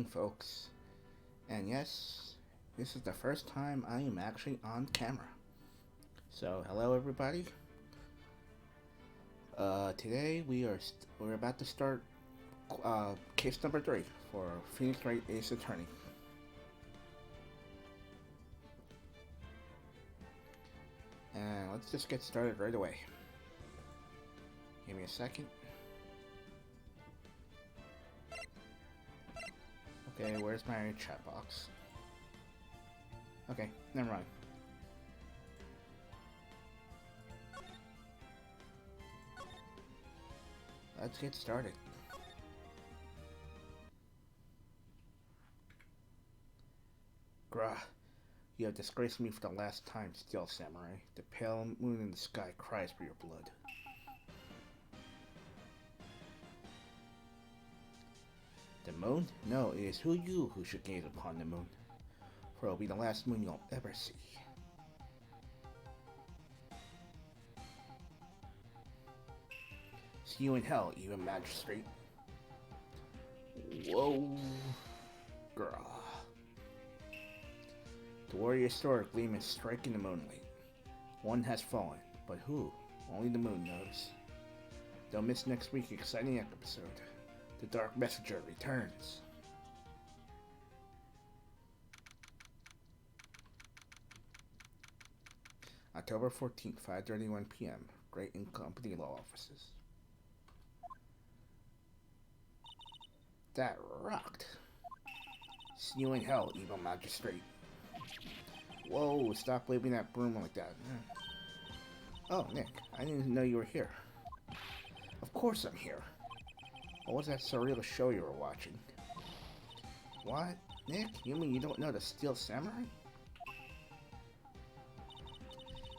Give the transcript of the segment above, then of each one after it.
evening, folks. And yes, this is the first time I am actually on camera. So, hello everybody. Today we're about to start case number 3 for Phoenix Wright Ace Attorney. And let's just get started right away. Give me a second. Okay, where's my chat box? Okay, never mind. Let's get started. Grah, you have disgraced me for the last time, Steel Samurai. The pale moon in the sky cries for your blood. The moon? No, it is you who should gaze upon the moon, for it will be the last moon you'll ever see. See you in hell, even magistrate. Whoa. Grah. The warrior's sword gleaming strike in the moonlight. One has fallen, but who? Only the moon knows. Don't miss next week's exciting episode. The Dark Messenger returns. October 14th, 5:31 p.m. Great and Company Law Offices. That rocked. See you in hell, evil magistrate. Whoa, stop waving that broom like that. Oh, Nick, I didn't know you were here. Of course I'm here. What was that surreal show you were watching? What? Nick, you mean you don't know the Steel Samurai?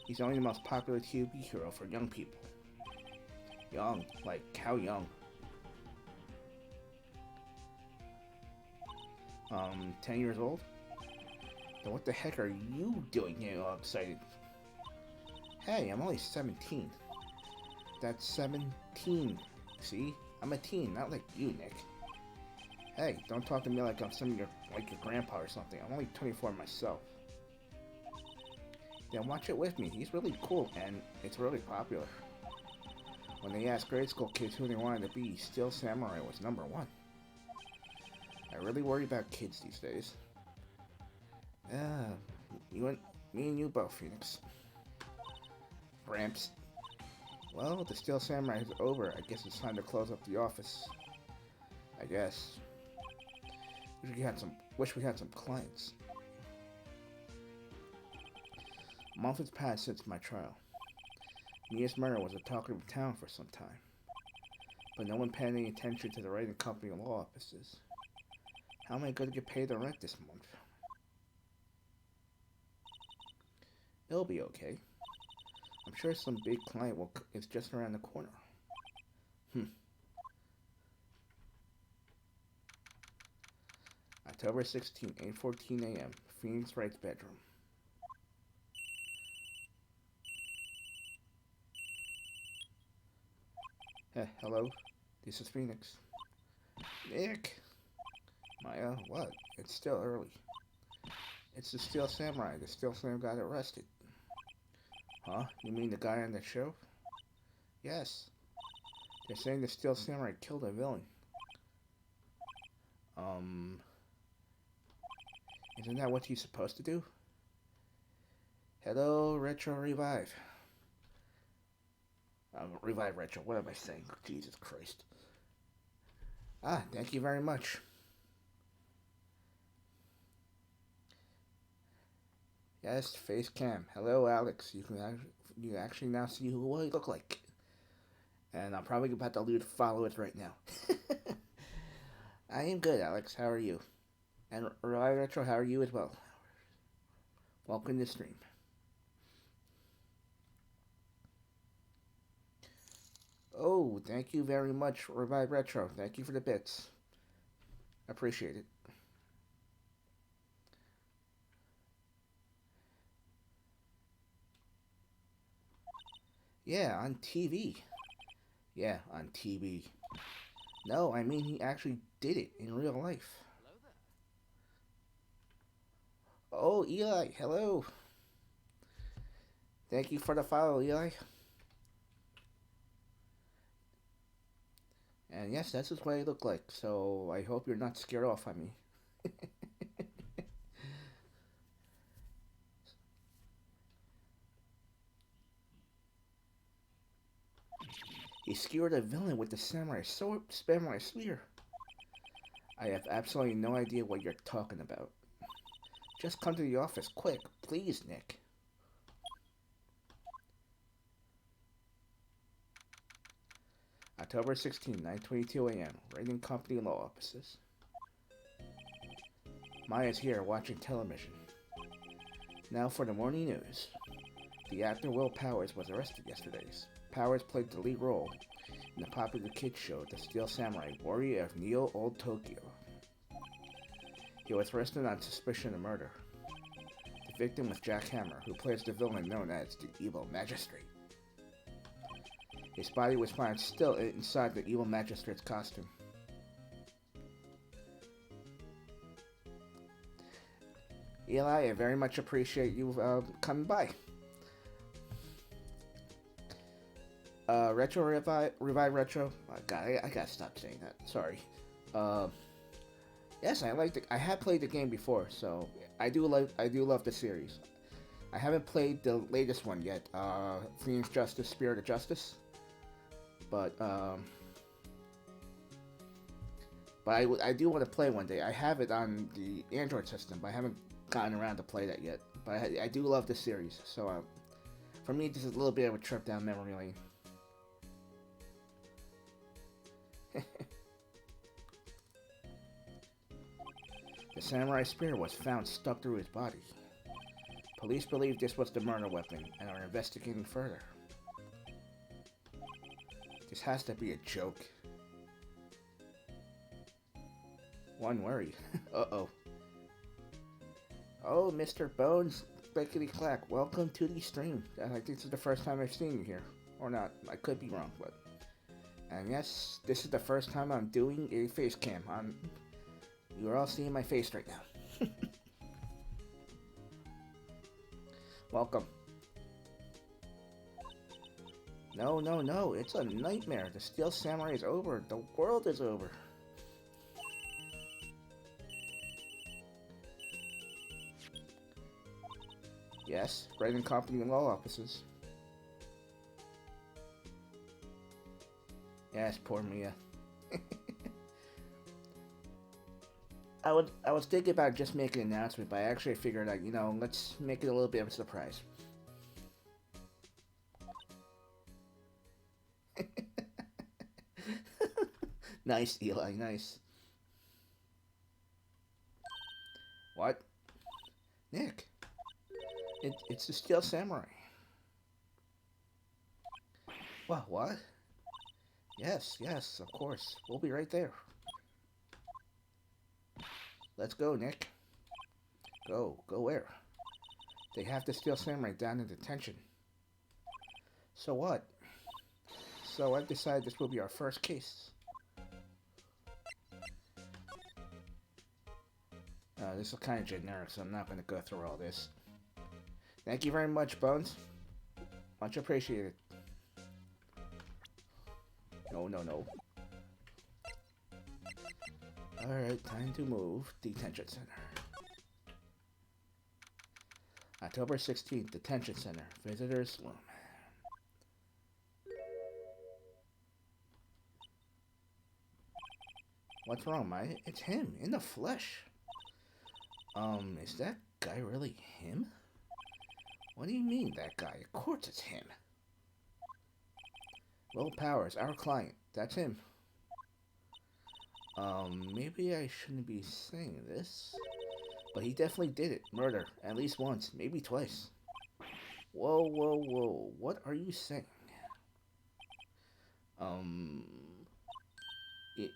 He's only the most popular TV hero for young people. Young, like how young? 10 years old? Then what the heck are you doing getting all excited? Hey, I'm only 17. That's 17. See? I'm a teen, not like you, Nick. Hey, don't talk to me like I'm like your grandpa or something. I'm only 24 myself. Then watch it with me. He's really cool, and it's really popular. When they asked grade school kids who they wanted to be, Steel Samurai was #1. I really worry about kids these days. Me and you both, Phoenix. Gramps. Well, the Steel Samurai is over. I guess it's time to close up the office. I guess. Wish we had some clients. A month has passed since my trial. Mia's murder was the talk of the town for some time, but no one paid any attention to the Wright and Company law offices. How am I going to get paid the rent this month? It'll be okay. I'm sure some big client is just around the corner. October 16th, 8:14 a.m. Phoenix Wright's bedroom. Hello? This is Phoenix. Nick! Maya, what? It's still early. It's the Steel Samurai. The Steel Samurai got arrested. Huh? You mean the guy on the show? Yes. They're saying the Steel Samurai killed a villain. Isn't that what he's supposed to do? Hello, Retro Revive. Revive Retro, what am I saying? Jesus Christ. Thank you very much. Yes, face cam. Hello, Alex. You actually now see who I look like. And I'm probably about to follow it right now. I am good, Alex. How are you? And Revive Retro, how are you as well? Welcome to the stream. Oh, thank you very much, Revive Retro. Thank you for the bits. Appreciate it. Yeah, on TV. Yeah, on TV. No, I mean he actually did it in real life. Oh, Eli, hello. Thank you for the follow, Eli. And yes, this is what I look like, so I hope you're not scared off on me. He skewered a villain with the samurai spear. I have absolutely no idea what you're talking about. Just come to the office, quick, please, Nick. October 16, 9:22 a.m. Wright Company Law Offices. Maya's here watching television. Now for the morning news. The actor Will Powers was arrested yesterday. Powers played the lead role in the popular kids show The Steel Samurai, Warrior of Neo Old Tokyo. He was arrested on suspicion of murder. The victim was Jack Hammer, who plays the villain known as the Evil Magistrate. His body was found still inside the Evil Magistrate's costume. Eli, I very much appreciate you coming by. Retro Revive Retro. I gotta stop saying that. Sorry. Yes, I liked it. I have played the game before, so I do love the series. I haven't played the latest one yet. Phoenix Justice, Spirit of Justice. But I do want to play one day. I have it on the Android system, but I haven't gotten around to play that yet. But I do love the series, so for me, this is a little bit of a trip down memory lane. The samurai spear was found stuck through his body. Police believe this was the murder weapon and are investigating further. This has to be a joke. One worry. Uh-oh. Oh, Mr. Bones, Beckety Clack, welcome to the stream. I think this is the first time I've seen you here. Or not, I could be wrong, but... And yes, this is the first time I'm doing a face cam. You're all seeing my face right now. Welcome. No, no, no, it's a nightmare. The Steel Samurai is over. The world is over. Yes, Wright Company Law Offices. Yes, poor Mia. I was thinking about just making an announcement, but I actually figured out, let's make it a little bit of a surprise. Nice, Eli, nice. What? Nick? It's the Steel Samurai. What? Yes, of course. We'll be right there. Let's go, Nick. Go where? They have the Steel Samurai down in detention. So what? So I've decided this will be our first case. This is kind of generic, so I'm not going to go through all this. Thank you very much, Bones. Much appreciated. No. Alright, time to move. Detention Center. October 16th, Detention Center. Visitors room. What's wrong, Maya? It's him, in the flesh. Is that guy really him? What do you mean, that guy? Of course it's him. Will Powers, our client. That's him. Maybe I shouldn't be saying this. But he definitely did it. Murder. At least once. Maybe twice. Whoa. What are you saying?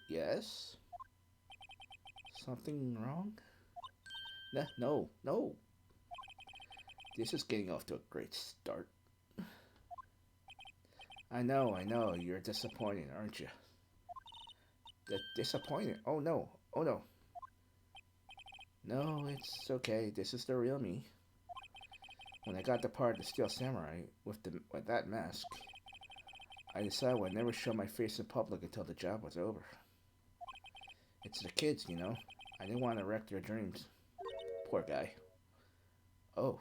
Yes? Something wrong? No. This is getting off to a great start. I know. You're disappointed, aren't you? Disappointed? Oh no. No, it's okay. This is the real me. When I got the part of the Steel Samurai with that mask, I decided I would never show my face in public until the job was over. It's the kids, you know. I didn't want to wreck their dreams. Poor guy. Oh,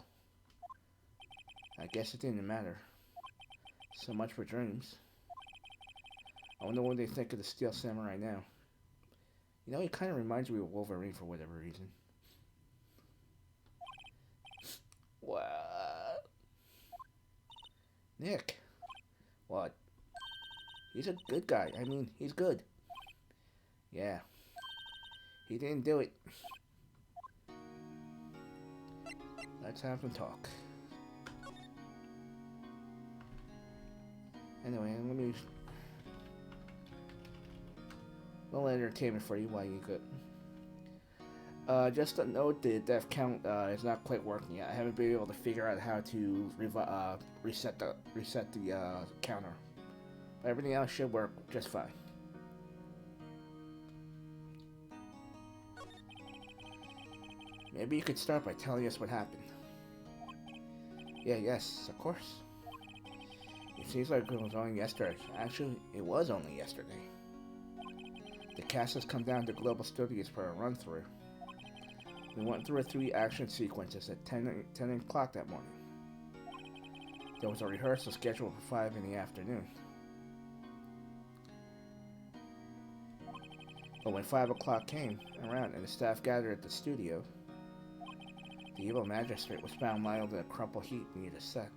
I guess it didn't matter. So much for dreams. I wonder what they think of the Steel Samurai now. You know, he kind of reminds me of Wolverine for whatever reason. What? Nick. What? He's a good guy. I mean, he's good. Yeah. He didn't do it. Let's have him talk. Anyway, let me... a little entertainment for you while you could. Just a note, the death count is not quite working yet. I haven't been able to figure out how to reset the counter. But everything else should work just fine. Maybe you could start by telling us what happened. Yes, of course. It seems like it was only yesterday. Actually, it was only yesterday. The cast has come down to Global Studios for a run-through. We went through 3 action sequences at 10 o'clock that morning. There was a rehearsal scheduled for 5 in the afternoon. But when 5 o'clock came around and the staff gathered at the studio, the evil magistrate was found lying in a crumpled heap near the set.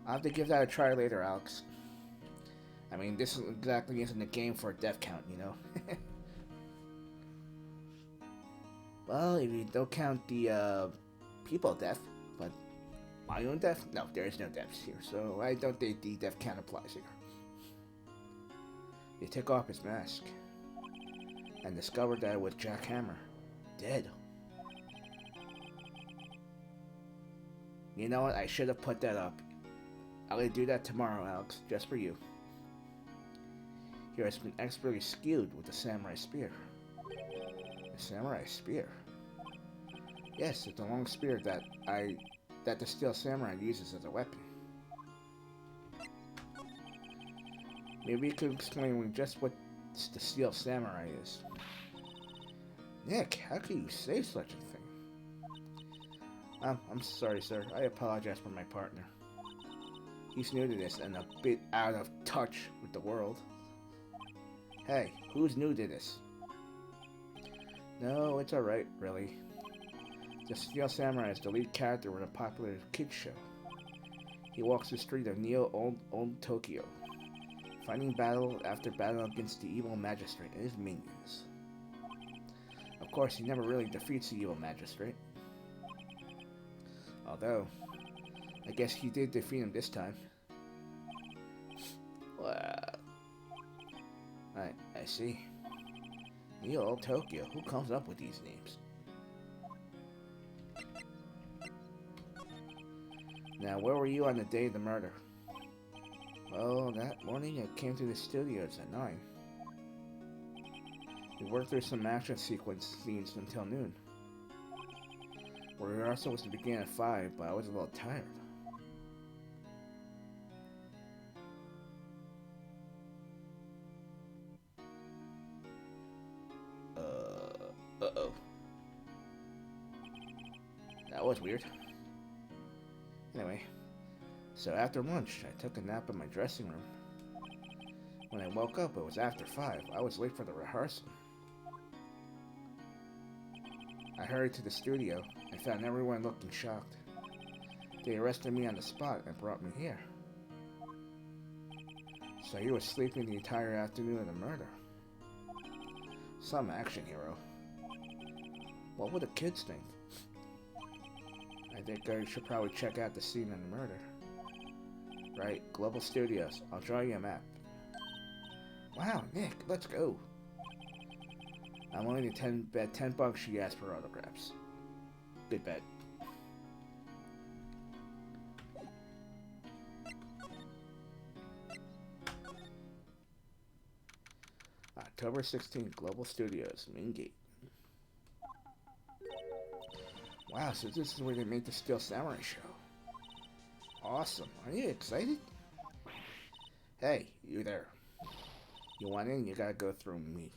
I'll have to give that a try later, Alex. I mean, this exactly isn't a game for a death count, you know? Well, if you don't count the people death, but my own death? No, there is no deaths here, so I don't think the death count applies here. He took off his mask and discovered that it was Jack Hammer, dead. You know what? I should have put that up. I'm gonna do that tomorrow, Alex, just for you. Here has been expertly skewed with the samurai spear. A samurai spear? Yes, it's a long spear that the Steel Samurai uses as a weapon. Maybe you could explain just what the Steel Samurai is. Nick, how can you say such a thing? I'm sorry, sir. I apologize for my partner. He's new to this and a bit out of touch with the world. Hey, who's new to this? No, it's alright, really. The Steel Samurai is the lead character in a popular kids show. He walks the street of old Tokyo, fighting battle after battle against the evil magistrate and his minions. Of course, he never really defeats the evil magistrate. Although, I guess he did defeat him this time. Well, I see. Neo Tokyo, who comes up with these names? Now, where were you on the day of the murder? Well, that morning I came to the studios at 9. We worked through some action sequence scenes until noon. Rehearsal was to begin at 5, but I was a little tired. Uh-oh. That was weird. Anyway, so after lunch, I took a nap in my dressing room. When I woke up, it was after 5. I was late for the rehearsal. I hurried to the studio and found everyone looking shocked. They arrested me on the spot and brought me here. So you were sleeping the entire afternoon of the murder. Some action hero. What would the kids think? I think I should probably check out the scene of the murder. Right, Global Studios. I'll draw you a map. Wow, Nick, let's go. I'm willing to bet $10 she asked for autographs. Good bet. October 16th, Global Studios, main gate. Wow, so this is where they made the Steel Samurai show. Awesome. Are you excited? Hey, you there. You want in? You gotta go through me.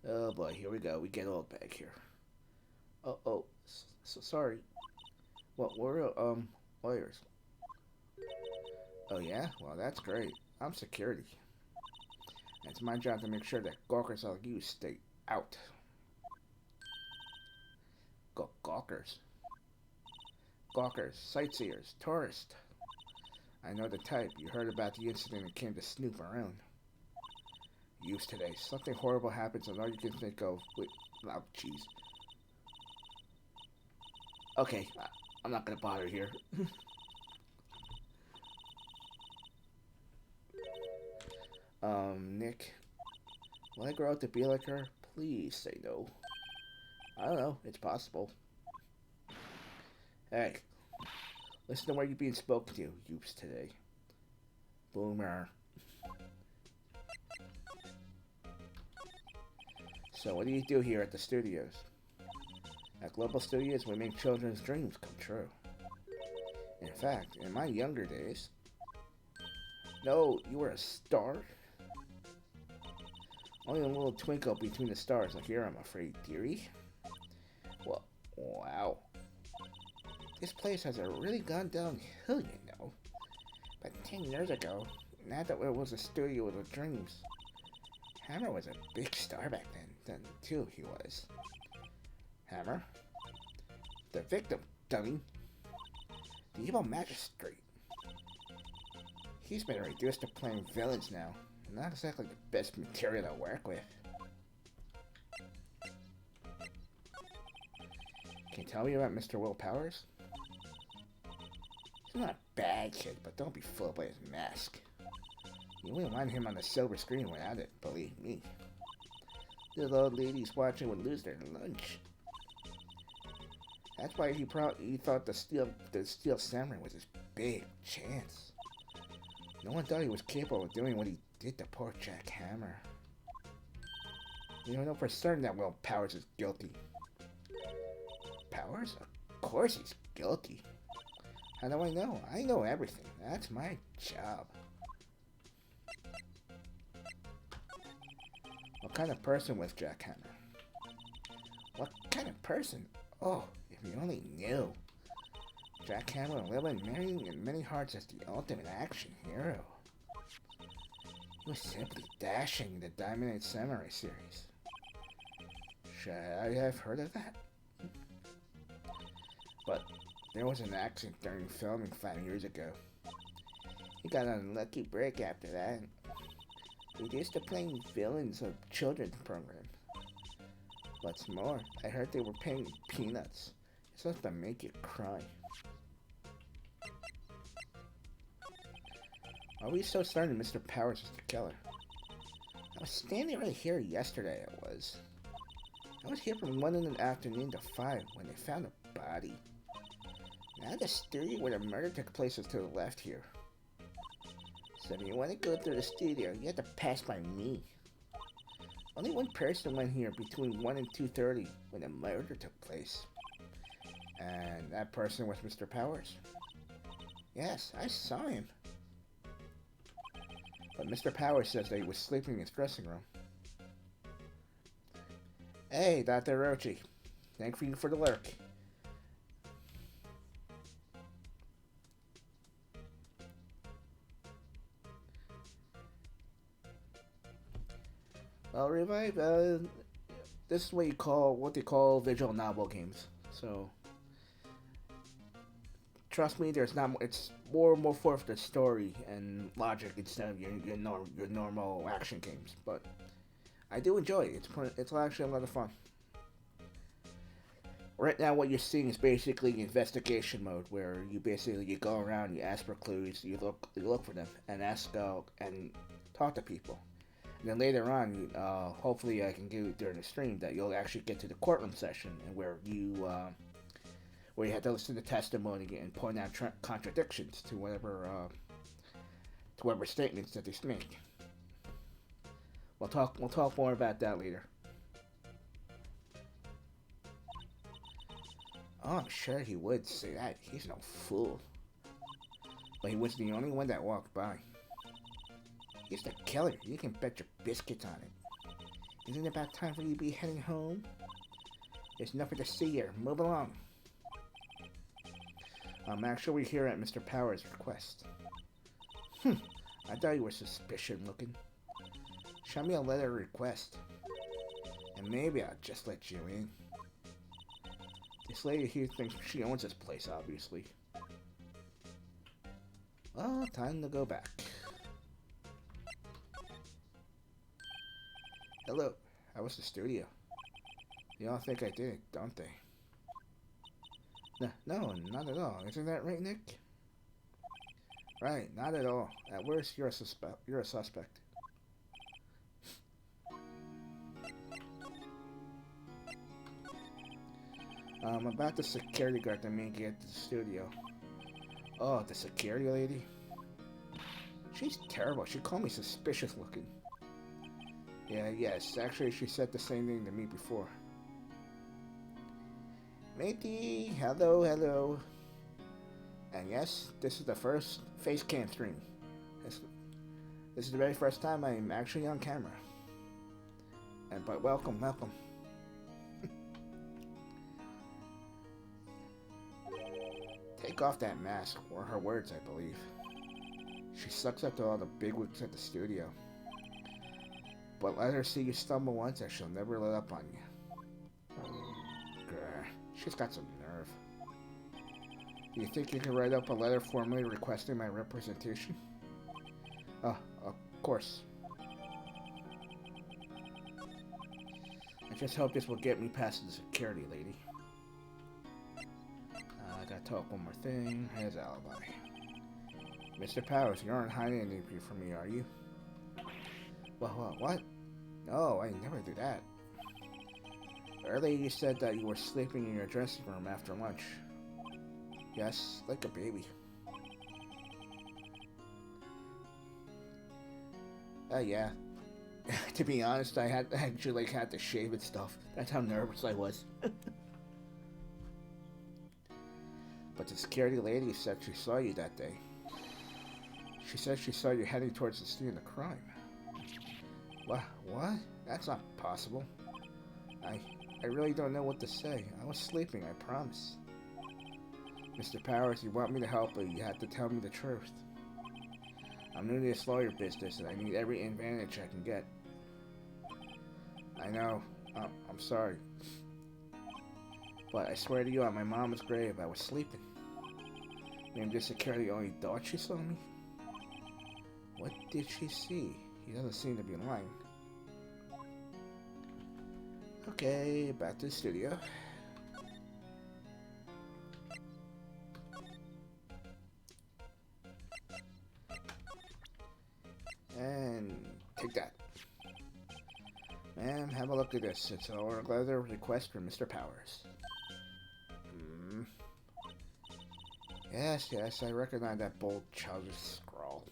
Oh boy, here we go. We get old back here. Oh, so sorry. What, we're, lawyers. Oh yeah? Well, that's great. I'm security. It's my job to make sure that gawkers like you stay out. Gawkers? Gawkers, sightseers, tourists. I know the type. You heard about the incident and came to snoop around. Use today. Something horrible happens and all you can think of... Wait, oh, jeez. Okay, I'm not gonna bother here. Nick. Will I grow up to be like her? Please say no. I don't know. It's possible. Hey. Listen to where you're being spoken to, youths today. Boomer. So what do you do here at the studios? At Global Studios, we make children's dreams come true. In fact, in my younger days... No, you were a star? Only a little twinkle between the stars like here, I'm afraid, dearie. Well, wow. This place has really gone downhill, you know. But 10 years ago, not that it was a studio with dreams. Hammer was a big star back then too, he was. Hammer? The victim, dummy. The evil magistrate. He's been reduced to playing villains now. Not exactly the best material to work with. Can you tell me about Mr. Will Powers? He's not a bad kid, but don't be fooled by his mask. You wouldn't want him on the silver screen without it, believe me. The old ladies watching would lose their lunch. That's why he thought the Steel Samurai was his big chance. No one thought he was capable of doing what he did to poor Jack Hammer. You don't know for certain that Will Powers is guilty. Powers? Of course he's guilty. How do I know? I know everything. That's my job. What kind of person was Jack Hammer? What kind of person? Oh, if you only knew. Jack Hammer lived in many hearts as the ultimate action hero. He was simply dashing in the Diamond Age Samurai series. Should I have heard of that? But there was an accident during filming 5 years ago. He got an unlucky break after that. Reduced to playing villains of children's programs. What's more, I heard they were paying peanuts. It's supposed to make you cry. Why are we so certain Mr. Powers is the killer? I was standing right here yesterday, I was here from 1 in the afternoon to 5 when they found a body. Now the studio where the murder took place is to the left here. So if you want to go through the studio, you have to pass by me. Only one person went here between 1 and 2:30 when the murder took place. And that person was Mr. Powers. Yes, I saw him. But Mr. Powers says that he was sleeping in his dressing room. Hey, Dr. Rochi. Thank you for the lurk. Well, Revive, this is what they call visual novel games. So, trust me, it's more for the story and logic instead of your normal action games. But I do enjoy it. It's actually a lot of fun. Right now, what you're seeing is basically investigation mode, where you go around, you ask for clues, you look for them, and and talk to people. And then later on, hopefully I can do it during the stream, that you'll actually get to the courtroom session, and where you have to listen to testimony and point out contradictions to whatever statements that they make. We'll talk more about that later. Oh, I'm sure he would say that. He's no fool. But he was the only one that walked by. He's the killer. You can bet your biscuits on it. Isn't it about time for you to be heading home? There's nothing to see here. Move along. I'm actually here at Mr. Power's request. I thought you were suspicious looking. Show me a letter of request. And maybe I'll just let you in. This lady here thinks she owns this place, obviously. Well, time to go back. Hello, how was the studio? They all think I did it, don't they? No, not at all. Isn't that right, Nick? Right, not at all. At worst, you're a suspect. About the security guard that made you at the studio. Oh, the security lady? She's terrible. She called me suspicious looking. Yes. Actually, she said the same thing to me before. Matey, hello. And yes, this is the first face cam stream. This is the very first time I'm actually on camera. But welcome. Take off that mask, or her words, I believe. She sucks up to all the bigwigs at the studio. But let her see you stumble once and she'll never let up on you. Grr, she's got some nerve. Do you think you can write up a letter formally requesting my representation? Oh, of course. I just hope this will get me past the security lady. I gotta talk one more thing. Here's the alibi. Mr. Powers, you aren't hiding anything from me, are you? What? No, I never do that. Earlier you said that you were sleeping in your dressing room after lunch. Yes, like a baby. Yeah. To be honest, I had to shave and stuff. That's how nervous I was. But the security lady said she saw you that day. She said she saw you heading towards the scene of the crime. What? That's not possible. I really don't know what to say. I was sleeping, I promise. Mr. Powers, you want me to help, but you have to tell me the truth. I'm new to this lawyer business, and I need every advantage I can get. I know. I'm sorry. But I swear to you, on my mom's grave, I was sleeping. Maybe the security only thought she saw me? What did she see? He doesn't seem to be lying. Okay, back to the studio. And take that. Ma'am, have a look at this. It's our letter request from Mr. Powers. Yes, I recognize that bold, childish scrawl.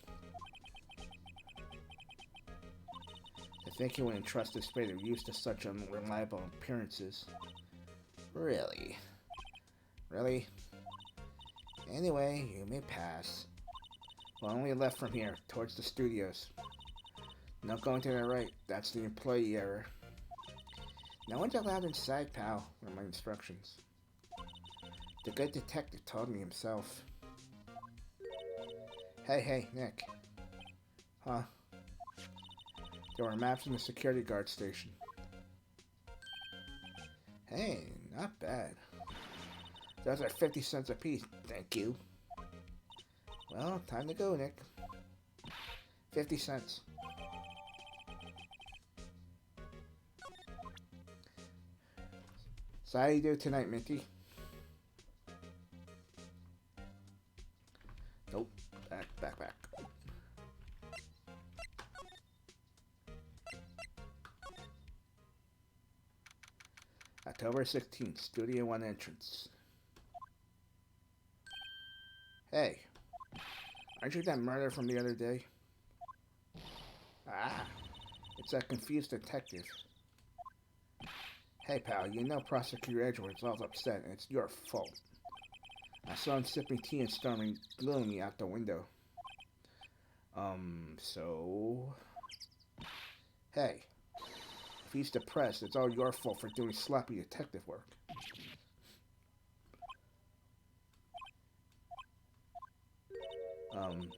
To think he would entrust his fate of use to such unreliable appearances. Really? Anyway, you may pass. We're only left from here, towards the studios. Not going to the right, that's the employee error. No one's allowed inside, pal, were my instructions. The good detective told me himself. Hey, Nick. Huh? There were maps in the security guard station. Hey, not bad. Those are 50 cents apiece, thank you. Well, time to go, Nick. 50 cents. So how you do tonight, Minty? Nope. Back. October 16th, Studio 1 entrance. Hey, aren't you that murderer from the other day? Ah, it's that confused detective. Hey, pal, you know Prosecutor Edwards is all upset, and it's your fault. I saw him sipping tea and storming gloomily out the window. So... Hey, if he's depressed, it's all your fault for doing sloppy detective work.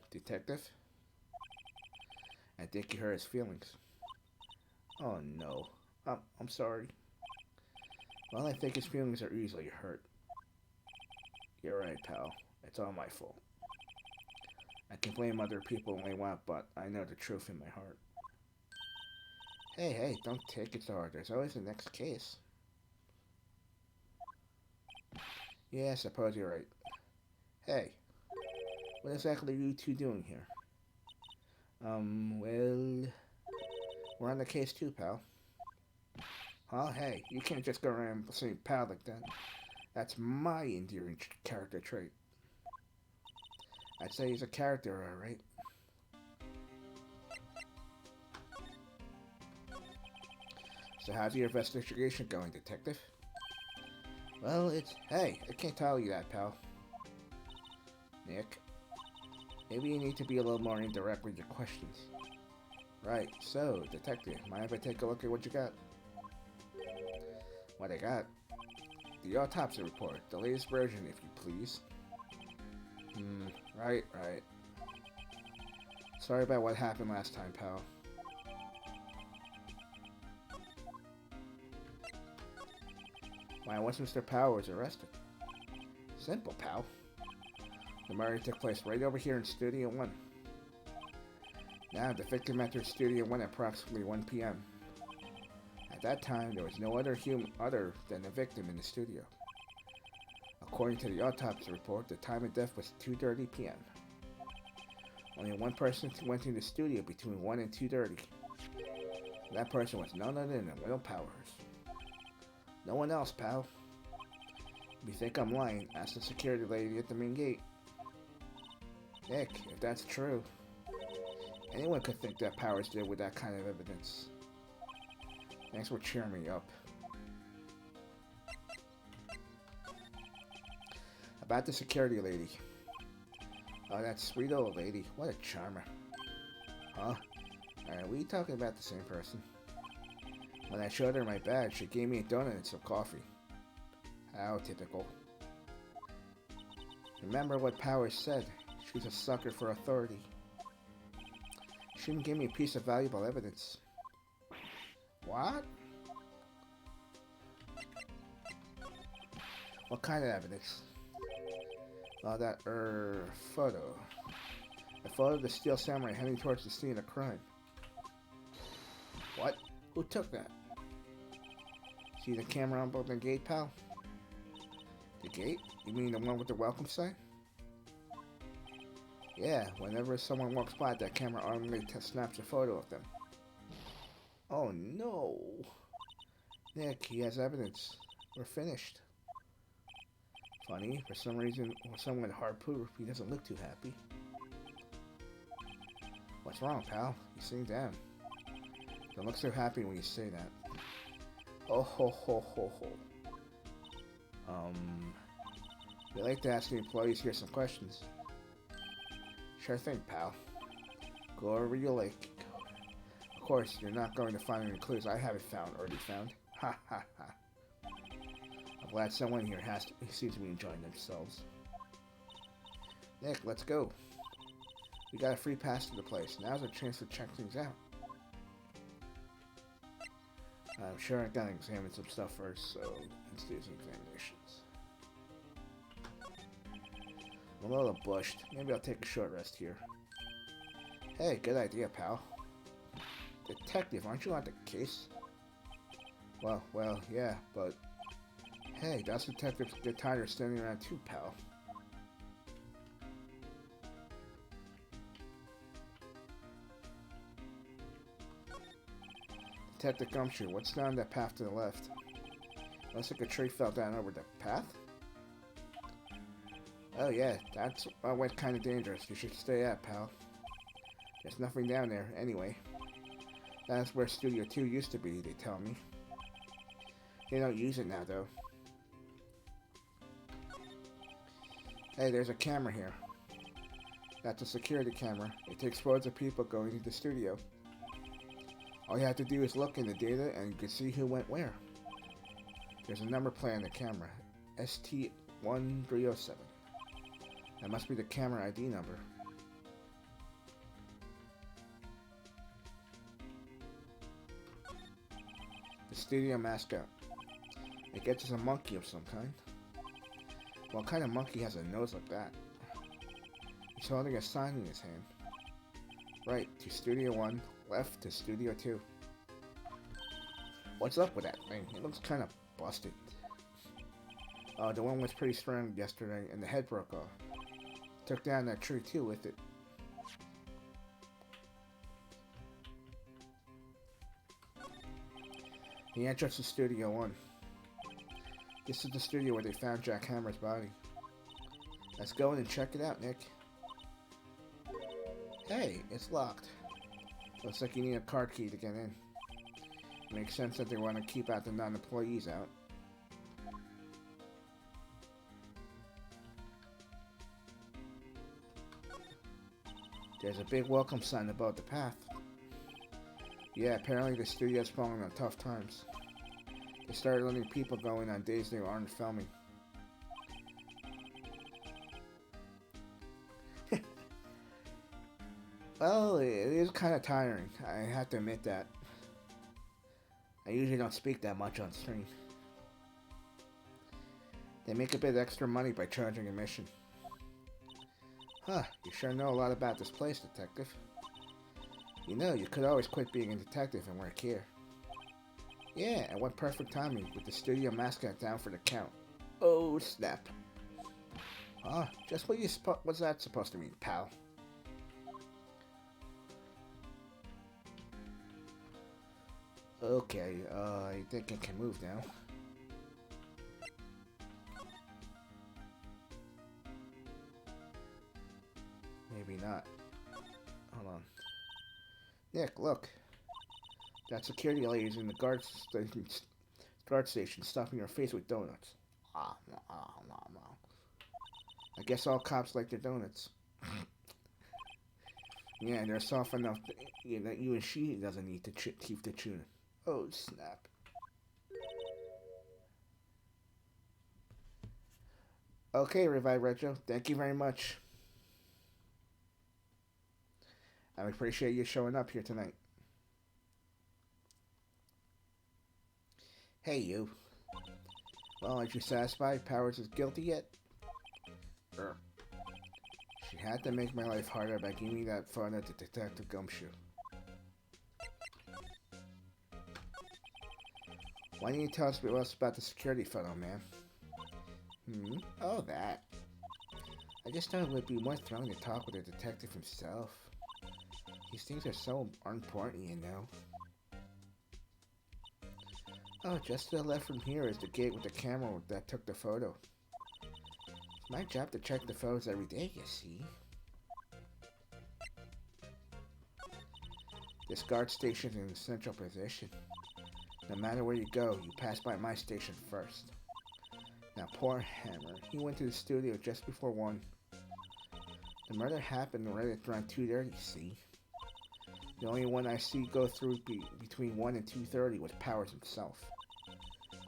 Detective? I think you hurt his feelings. Oh, no. I'm sorry. Well, I think his feelings are easily hurt. You're right, pal. It's all my fault. I can blame other people when they want, but I know the truth in my heart. Hey, don't take it so hard. There's always the next case. Yeah, I suppose you're right. Hey, what exactly are you two doing here? Well... We're on the case too, pal. Huh? Hey, you can't just go around saying pal like that. That's my endearing character trait. I'd say he's a character, alright. So how's your investigation going, detective? Well, Hey, I can't tell you that, pal. Nick, maybe you need to be a little more indirect with your questions. Right, so, detective, mind if I take a look at what you got? What I got? The autopsy report, the latest version, if you please. Right. Sorry about what happened last time, pal. Why was Mr. Powers arrested? Simple, pal. The murder took place right over here in Studio 1. Now, the victim entered Studio 1 at approximately 1 p.m. At that time, there was no other human other than the victim in the studio. According to the autopsy report, the time of death was 2:30 p.m. Only one person went in the studio between 1 and 2:30. That person was none other than Will Powers. No one else, pal. If you think I'm lying, ask the security lady at the main gate. Nick, if that's true, anyone could think that Powers did with that kind of evidence. Thanks for cheering me up. About the security lady. Oh, that sweet old lady. What a charmer. Huh? Are we talking about the same person? When I showed her my badge, she gave me a donut and some coffee. How typical. Remember what Powers said. She's a sucker for authority. She even gave me a piece of valuable evidence. What? What kind of evidence? Oh, that, photo. A photo of the Steel Samurai heading towards the scene of crime. What? Who took that? See the camera on board the gate, pal? The gate? You mean the one with the welcome sign? Yeah, whenever someone walks by, that camera automatically snaps a photo of them. Oh no! Nick, he has evidence. We're finished. Funny, for some reason, with someone with hard proof, he doesn't look too happy. What's wrong, pal? You seem down. Don't look so happy when you say that. Oh ho ho ho ho. We like to ask the employees here some questions. Sure thing, pal. Go wherever you like. Of course, you're not going to find any clues I haven't already found. Ha ha ha. I'm glad someone here seems to be enjoying themselves. Nick, let's go. We got a free pass to the place. Now's our chance to check things out. I'm sure I gotta examine some stuff first, so let's do some examinations. I'm a little bushed. Maybe I'll take a short rest here. Hey, good idea, pal. Detective, aren't you on the case? Well, yeah, but... Hey, us detectives get tired of standing around too, pal. Detective Gumshoe, what's down that path to the left? Looks like a tree fell down over the path? Oh yeah, that's went kind of dangerous. You should stay out, pal. There's nothing down there, anyway. That's where Studio 2 used to be, they tell me. They don't use it now, though. Hey, there's a camera here. That's a security camera. It takes photos of people going into the studio. All you have to do is look in the data and you can see who went where. There's a number plate on the camera. ST1307. That must be the camera ID number. The studio mascot. I guess it's a monkey of some kind. What kind of monkey has a nose like that? He's holding a sign in his hand. Right to Studio 1, left to Studio 2. What's up with that thing? It looks kind of busted. The one was pretty strong yesterday and the head broke off. Took down that tree too with it. The entrance to Studio 1. This is the studio where they found Jack Hammer's body. Let's go in and check it out, Nick. Hey, it's locked. Looks like you need a card key to get in. Makes sense that they want to keep out the non-employees out. There's a big welcome sign above the path. Yeah, apparently the studio's falling on tough times. They started letting people go in on days they aren't filming. Well, it is kind of tiring. I have to admit that. I usually don't speak that much on screen. They make a bit extra money by charging admission. Huh, you sure know a lot about this place, detective. You know, you could always quit being a detective and work here. Yeah, and what perfect timing with the studio mascot down for the count. Oh, snap. Just what what's that supposed to mean, pal? Okay, I think I can move now. Maybe not. Hold on. Nick, look. That security lady's in the guard station stuffing her face with donuts. I guess all cops like their donuts. Yeah, they're soft enough that you and she doesn't need to keep the tuning. Oh, snap. Okay, Revive Retro, thank you very much. I appreciate you showing up here tonight. Hey, you. Well, aren't you satisfied Powers is guilty yet? She had to make my life harder by giving me that photo to Detective Gumshoe. Why didn't you tell us about the security photo, man? Oh, that. I just thought it would be more thrilling to talk with the detective himself. These things are so unimportant, you know. Oh, just to the left from here is the gate with the camera that took the photo. It's my job to check the photos every day, you see. This guard station's in a central position. No matter where you go, you pass by my station first. Now, poor Hammer. He went to the studio just before 1. The murder happened right at around 2:30, see? The only one I see go through between 1 and 2:30 was Powers himself.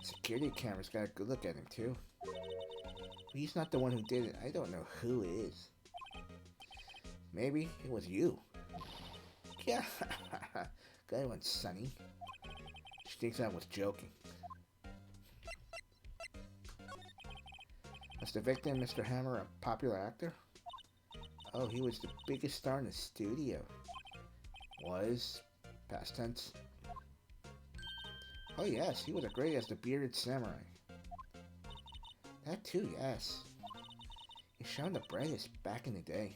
Security camera's got a good look at him, too. But he's not the one who did it. I don't know who is. Maybe it was you. Yeah, good one, Sonny. She thinks I was joking. Was the victim, Mr. Hammer, a popular actor? Oh, he was the biggest star in the studio. Was. Past tense. Oh yes, he was great as the bearded samurai. That too, yes. He shone the brightest back in the day.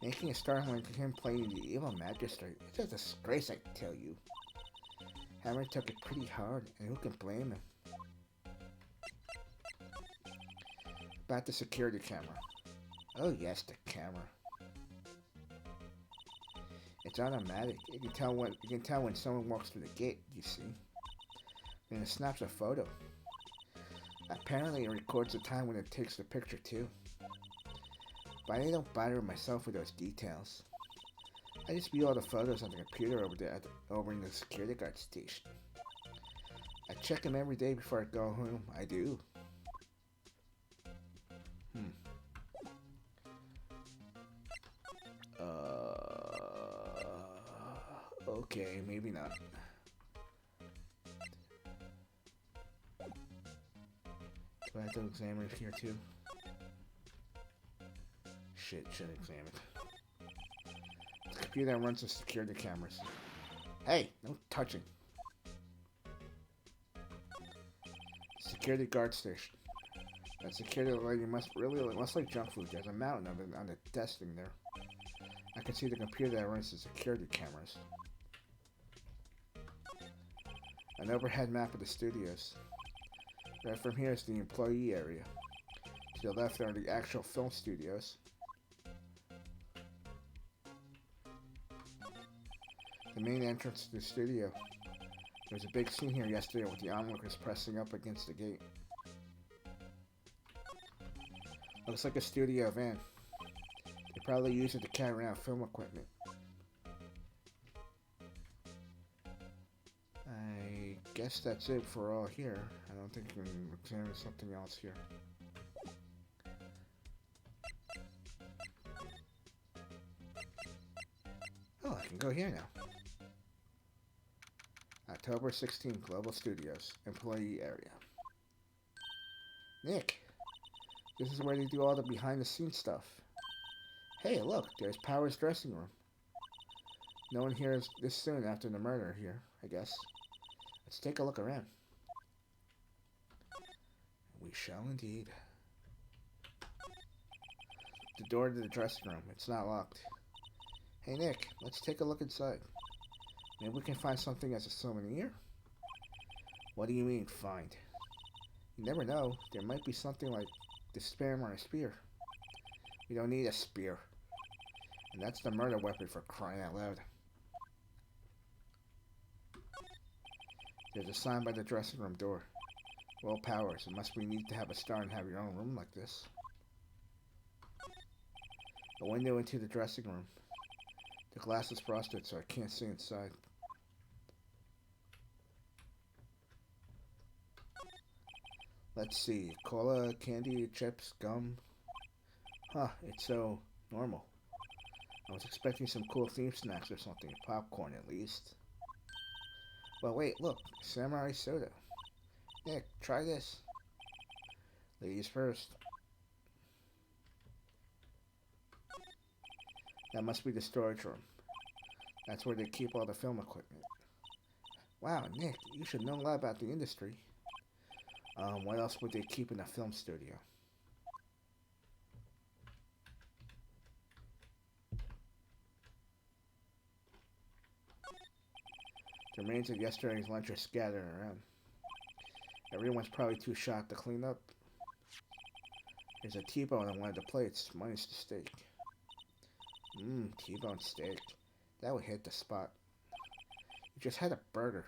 Making a star like him playing the evil magistrate, it's a disgrace, I tell you. Hammer took it pretty hard, and who can blame him? About the security camera. Oh yes, the camera. It's automatic. You can tell when someone walks through the gate, you see. And it snaps a photo. Apparently it records the time when it takes the picture too. But I don't bother myself with those details. I just view all the photos on the computer over there over in the security guard station. I check them every day before I go home. I do. Okay, maybe not. Do I have to examine it here too? Shit, should examine it. The computer runs the security cameras. Hey, no touching. Security guard station. That security lady must like junk food. There's a mountain of it on the desk thing there. I can see the computer that runs the security cameras. An overhead map of the studios. Right from here is the employee area. To the left are the actual film studios. The main entrance to the studio. There was a big scene here yesterday with the onlookers pressing up against the gate. Looks like a studio van. They probably use it to carry around film equipment. I guess that's it for all here. I don't think we can examine something else here. Oh, I can go here now. October 16th, Global Studios, Employee Area. Nick, this is where they do all the behind-the-scenes stuff. Hey, look, there's Power's dressing room. No one here is this soon after the murder here, I guess. Let's take a look around. We shall indeed. The door to the dressing room, it's not locked. Hey Nick, let's take a look inside. Maybe we can find something as a souvenir? What do you mean, find? You never know. There might be something like the sperm or a spear. We don't need a spear. And that's the murder weapon for crying out loud. There's a sign by the dressing room door. Well, Powers, it must be neat to have a star and have your own room like this. A window into the dressing room. The glass is frosted, so I can't see inside. Let's see. Cola, candy, chips, gum. Huh, it's so normal. I was expecting some cool theme snacks or something. Popcorn, at least. Well, wait, look. Samurai soda. Nick, try this. Ladies first. That must be the storage room. That's where they keep all the film equipment. Wow, Nick, you should know a lot about the industry. What else would they keep in a film studio? The remains of yesterday's lunch are scattered around. Everyone's probably too shot to clean up. There's a T-bone on one of the plates, minus the steak. T-bone steak. That would hit the spot. You just had a burger.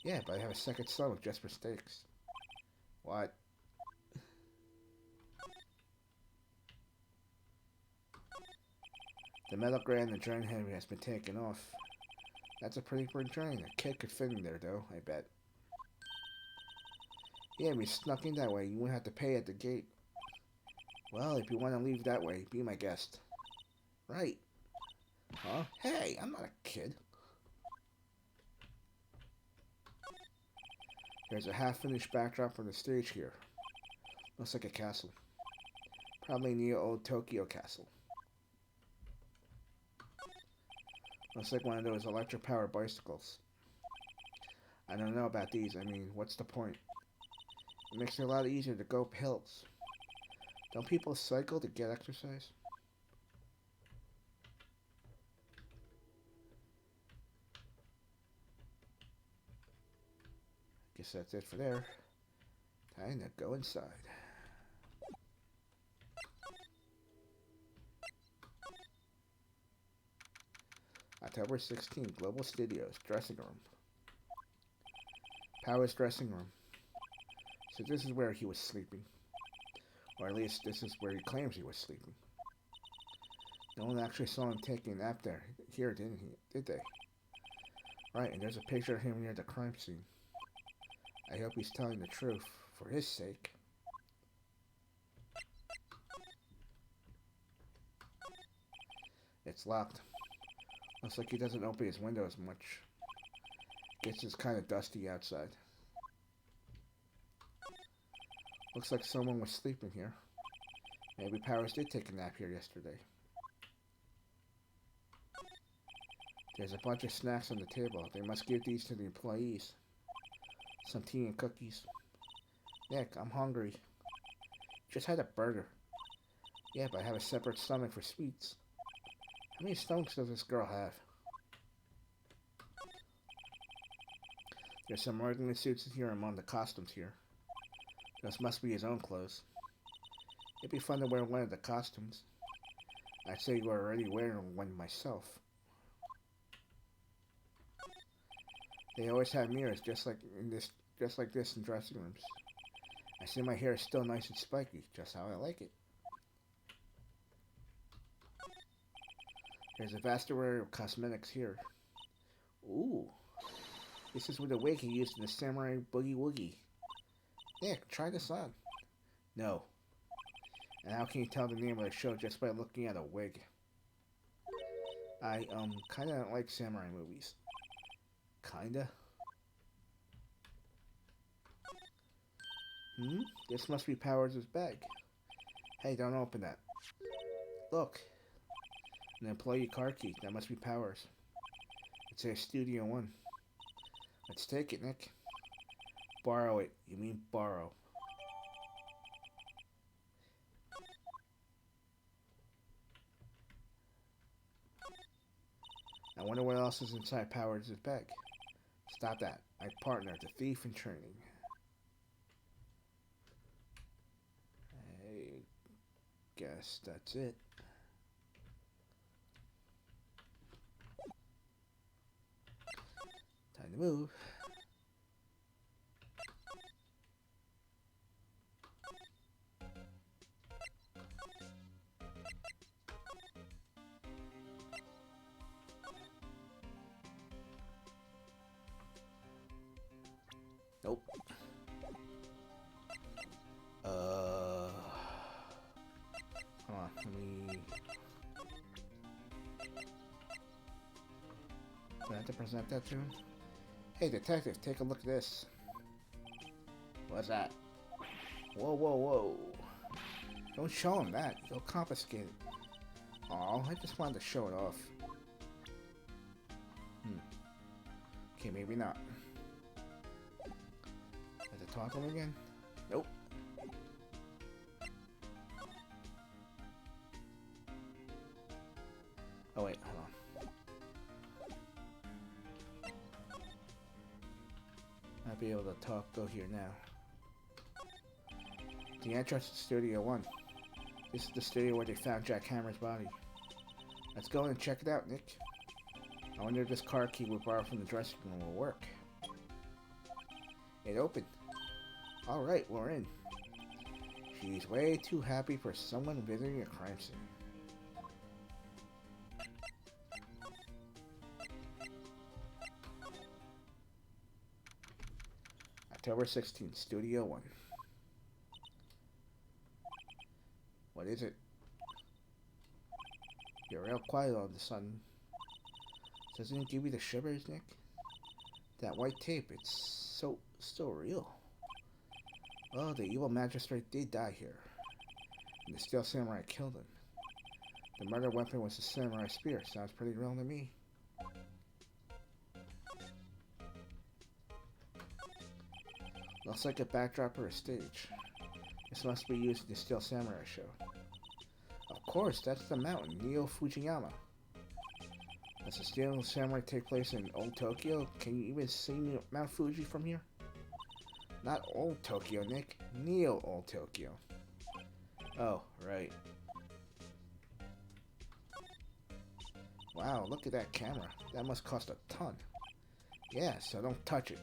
Yeah, but I have a second stomach just for steaks. What? The metal gray and the drain head has been taken off. That's a pretty big drain. A kid could fit in there, though, I bet. Yeah, if you snuck in that way, you wouldn't have to pay at the gate. Well, if you want to leave that way, be my guest. Right. Huh? Hey, I'm not a kid. There's a half-finished backdrop from the stage here. Looks like a castle. Probably near old Tokyo Castle. Looks like one of those electric-powered bicycles. I don't know about these. I mean, what's the point? It makes it a lot easier to go up hills. Don't people cycle to get exercise? Guess that's it for there. Time to go inside. October 16th, Global Studios, dressing room. Power's dressing room. So this is where he was sleeping. Or at least this is where he claims he was sleeping. No one actually saw him taking a nap there. Here, didn't he? Did they? Right, and there's a picture of him near the crime scene. I hope he's telling the truth, for his sake. It's locked. Looks like he doesn't open his window as much. Guess it's kind of dusty outside. Looks like someone was sleeping here. Maybe Powers did take a nap here yesterday. There's a bunch of snacks on the table. They must give these to the employees. Some tea and cookies. Nick, I'm hungry. Just had a burger. Yeah, but I have a separate stomach for sweets. How many stomachs does this girl have? There's some organic suits here among the costumes here. Those must be his own clothes. It'd be fun to wear one of the costumes. I'd say you were already wearing one myself. They always have mirrors just like this in dressing rooms. I see my hair is still nice and spiky, just how I like it. There's a vast array of cosmetics here. Ooh. This is with the wig he used in the Samurai Boogie Woogie. Nick, try this on. No. And how can you tell the name of the show just by looking at a wig? I, kinda don't like samurai movies. Kinda? This must be Powers' bag. Hey, don't open that. Look. An employee car key. That must be Powers. It says Studio One. Let's take it, Nick. Borrow it. You mean borrow. I wonder what else is inside Powers' bag. Stop that. My partner, the thief in training. I guess that's it. Time to move. Nope. Hold on, let me... Do I have to present that to him? Hey, detective, take a look at this. What's that? Whoa, whoa, whoa. Don't show him that. He'll confiscate it. Aw, I just wanted to show it off. Okay, maybe not. Have to talk to him again? Nope. Oh wait, hold on. I'll be able to go here now. The entrance to Studio One. This is the studio where they found Jack Hammer's body. Let's go and check it out, Nick. I wonder if this car key we borrowed from the dressing room will work. It opened. Alright, we're in. She's way too happy for someone visiting a crime scene. October 16th, Studio One. What is it? You're real quiet all of a sudden. Doesn't it give you the shivers, Nick? That white tape, it's so still real. Oh, the evil magistrate did die here. And the steel samurai killed him. The murder weapon was a samurai spear. Sounds pretty real to me. Looks like a backdrop or a stage. This must be used in the Steel Samurai show. Of course, that's the mountain, Neo Fujiyama. Does the Steel Samurai take place in Old Tokyo? Can you even see Mount Fuji from here? Not Old Tokyo, Nick. Neo Old Tokyo. Oh, right. Wow, look at that camera. That must cost a ton. Yeah, so don't touch it.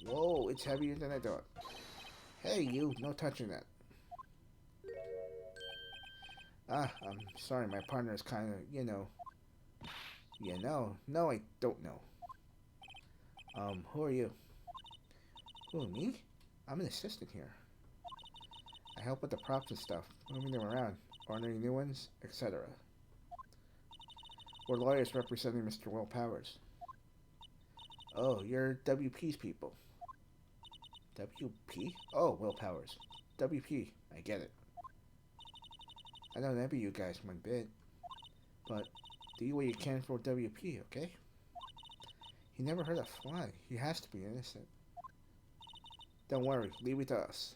Whoa, it's heavier than I thought. Hey, you, no touching that. Ah, I'm sorry, my partner is kind of, you know. You know? No, I don't know. Who are you? Who, me? I'm an assistant here. I help with the props and stuff, moving them around, ordering new ones, etc. We're lawyers representing Mr. Will Powers. Oh, you're WP's people. WP? Oh, Will Powers. WP, I get it. I don't envy you guys one bit, but do what you can for WP, okay? He never hurt a fly. He has to be innocent. Don't worry, leave it to us.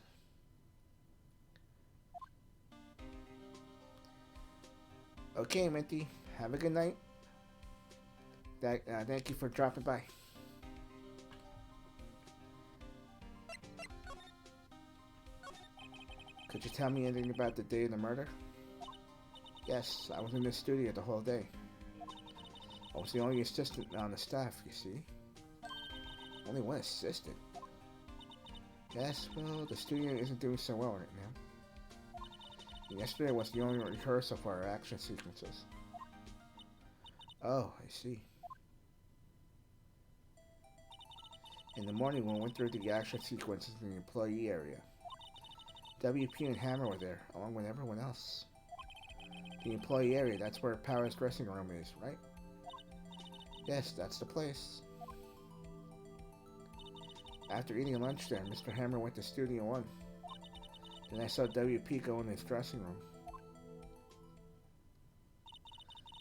Okay, Minty, have a good night. Thank you for dropping by. Could you tell me anything about the day of the murder? Yes, I was in the studio the whole day. I was the only assistant on the staff, you see. Only one assistant? Yes, well, the studio isn't doing so well right now. And yesterday was the only rehearsal for our action sequences. Oh, I see. In the morning, we went through the action sequences in the employee area. WP and Hammer were there, along with everyone else. The employee area, that's where Power's dressing room is, right? Yes, that's the place. After eating lunch there, Mr. Hammer went to Studio 1. Then I saw WP go in his dressing room.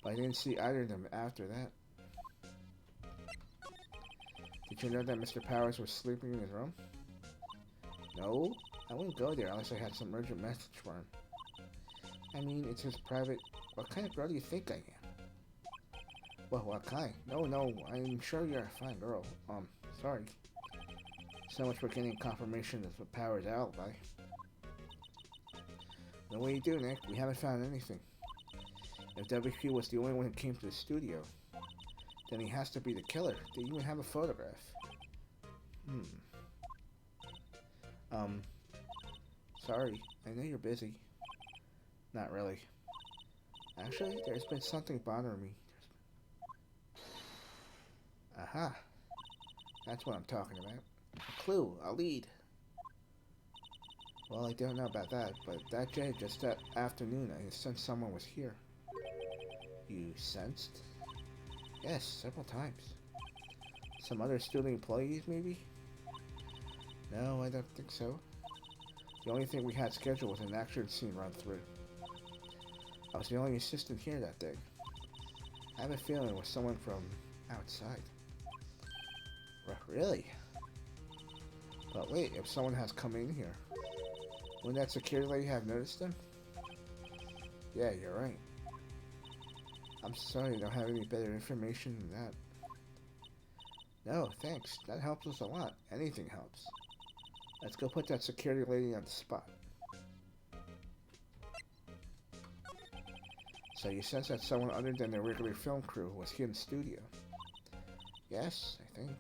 But I didn't see either of them after that. Did you know that Mr. Powers was sleeping in his room? No, I wouldn't go there unless I had some urgent message for him. I mean, it's his private... What kind of girl do you think I am? Well, what kind? No, I'm sure you're a fine girl. Sorry. So much for getting confirmation of the Powers alibi. No way you do, Nick. We haven't found anything. If WQ was the only one who came to the studio, then he has to be the killer. They even have a photograph. Sorry. I know you're busy. Not really. Actually, there's been something bothering me. Aha. That's what I'm talking about. A clue, a lead. Well, I don't know about that, but that day, just that afternoon, I sensed someone was here. You sensed? Yes, several times. Some other student employees, maybe? No, I don't think so. The only thing we had scheduled was an action scene run through. I was the only assistant here that day. I have a feeling it was someone from outside. Really? But wait, if someone has come in here, wouldn't that security lady have noticed them? Yeah, you're right. I'm sorry I don't have any better information than that. No, thanks. That helps us a lot. Anything helps. Let's go put that security lady on the spot. So you sense that someone other than the regular film crew was here in the studio? Yes, I think.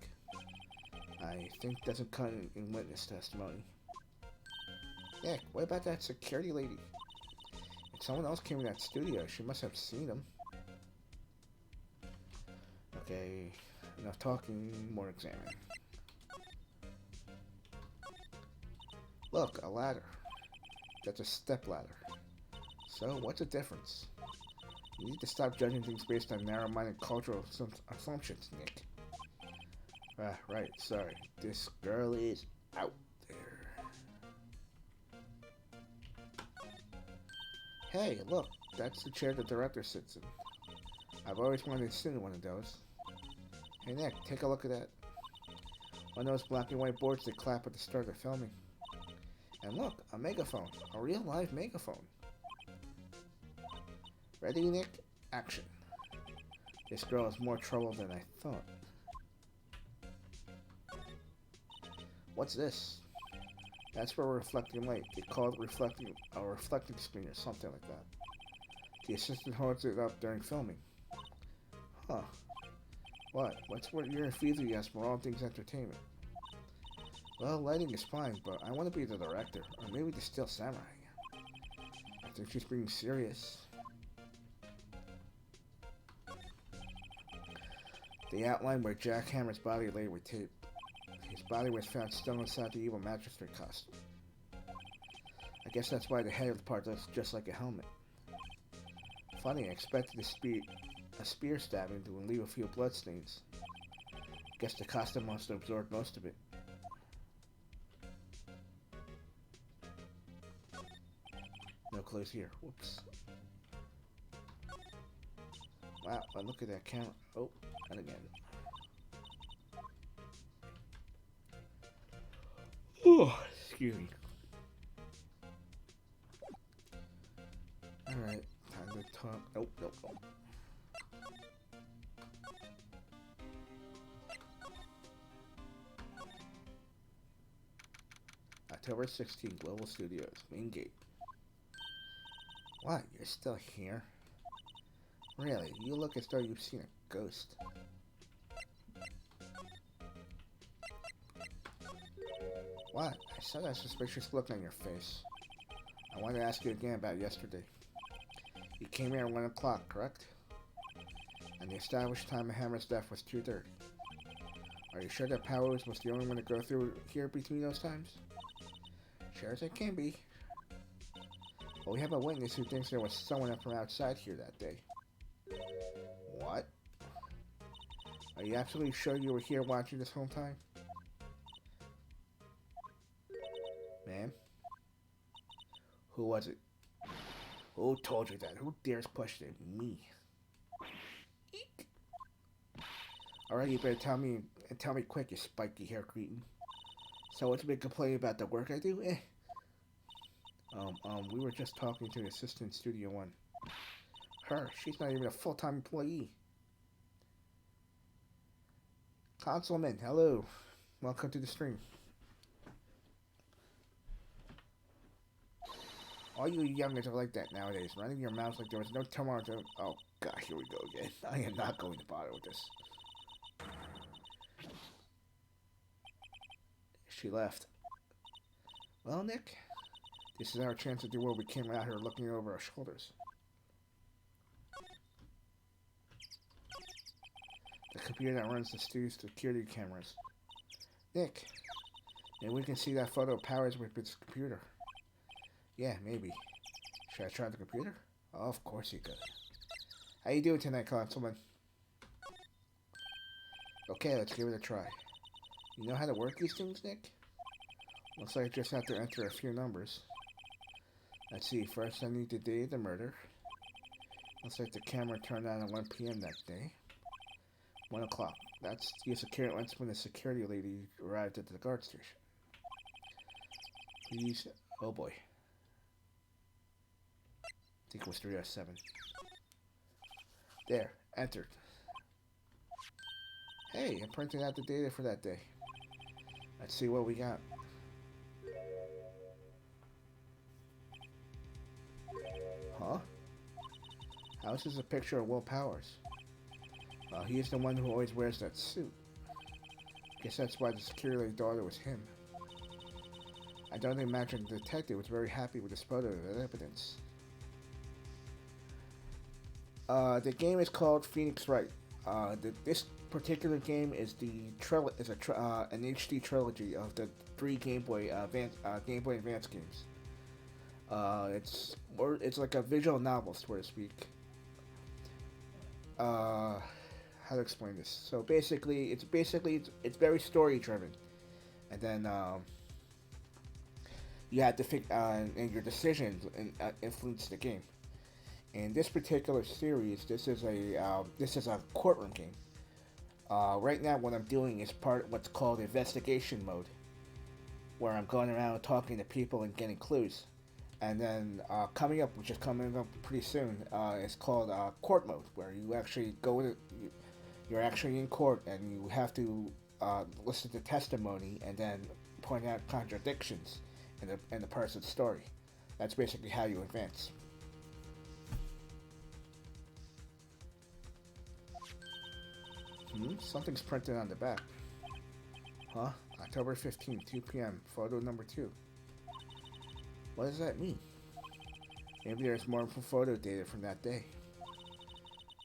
I think doesn't cut in witness testimony. Yeah, what about that security lady? If someone else came in that studio, she must have seen him. Okay, enough talking, more examining. Look, a ladder. That's a step ladder. So, what's the difference? You need to stop judging things based on narrow-minded cultural assumptions, Nick. Ah, right, sorry. This girl is out there. Hey, look, that's the chair the director sits in. I've always wanted to sit in one of those. Hey Nick, take a look at that. One of those black and white boards they clap at the start of filming. And look, a megaphone. A real live megaphone. Ready, Nick? Action. This girl is more trouble than I thought. What's this? That's for reflecting light. They call it a reflecting screen or something like that. The assistant holds it up during filming. Huh. What? What's your enthusiasm for all things entertainment? Well, lighting is fine, but I want to be the director, or maybe the still samurai. I think she's being serious. The outline where Jack Hammer's body lay with tape. His body was found still inside the evil magistrate costume. I guess that's why the head part looks just like a helmet. Funny, I expected a spear stabbing to leave a few bloodstains. Guess the costume must have absorbed most of it. No clues here. Whoops. Wow, but look at that count. Oh, and again. Oh, excuse me. Alright, time to talk. Nope, nope, nope. October 16th, Global Studios, main gate. What? You're still here? Really? You look as though you've seen a ghost. What? I saw that suspicious look on your face. I wanted to ask you again about yesterday. You came here at 1 o'clock, correct? And the established time of Hammer's death was 2:30. Are you sure that Powers was the only one to go through here between those times? Sure as it can be. Well, we have a witness who thinks there was someone from outside here that day. What? Are you absolutely sure you were here watching this whole time? Ma'am? Who was it? Who told you that? Who dares question me? Eek. Alright, you better tell me quick, you spiky hair cretin. So what's the big complaint about the work I do? We were just talking to the assistant Studio One. Her, she's not even a full-time employee. Consulman, hello. Welcome to the stream. All you youngins are like that nowadays, running your mouths like there was no tomorrow to... Oh, God, here we go again. I am not going to bother with this. She left. Well, Nick, this is our chance to do what we came out here looking over our shoulders. The computer that runs the studio's security cameras. Nick, maybe we can see that photo of Powers with its computer. Yeah, maybe. Should I try the computer? Oh, of course you could. How you doing tonight, Consulman? Okay, let's give it a try. You know how to work these things, Nick? Looks like I just have to enter a few numbers. Let's see, first I need the date of the murder. Looks like the camera turned on at 1 p.m. that day. 1 o'clock. That's when the security lady arrived at the guard station. Please, oh boy. I think it was 307. There, entered. Hey, I'm printing out the data for that day. Let's see what we got. Huh? How is this a picture of Will Powers? Well, he is the one who always wears that suit. Guess that's why the security thought it was him. I don't imagine the detective was very happy with this photo of evidence. The game is called Phoenix Wright. This particular game is an HD trilogy of the 3 Game Boy Advance games. It's like a visual novel, so to speak. How to explain this? So basically, it's very story driven, and then you have to and your decisions influence the game. In this particular series, this is a courtroom game. Right now, what I'm doing is what's called investigation mode, where I'm going around talking to people and getting clues. And then which is coming up pretty soon, is called court mode, where you actually you're actually in court and you have to listen to testimony and then point out contradictions in the person's story. That's basically how you advance. Something's printed on the back. Huh? October 15th, 2 p.m. Photo number 2. What does that mean? Maybe there's more photo data from that day.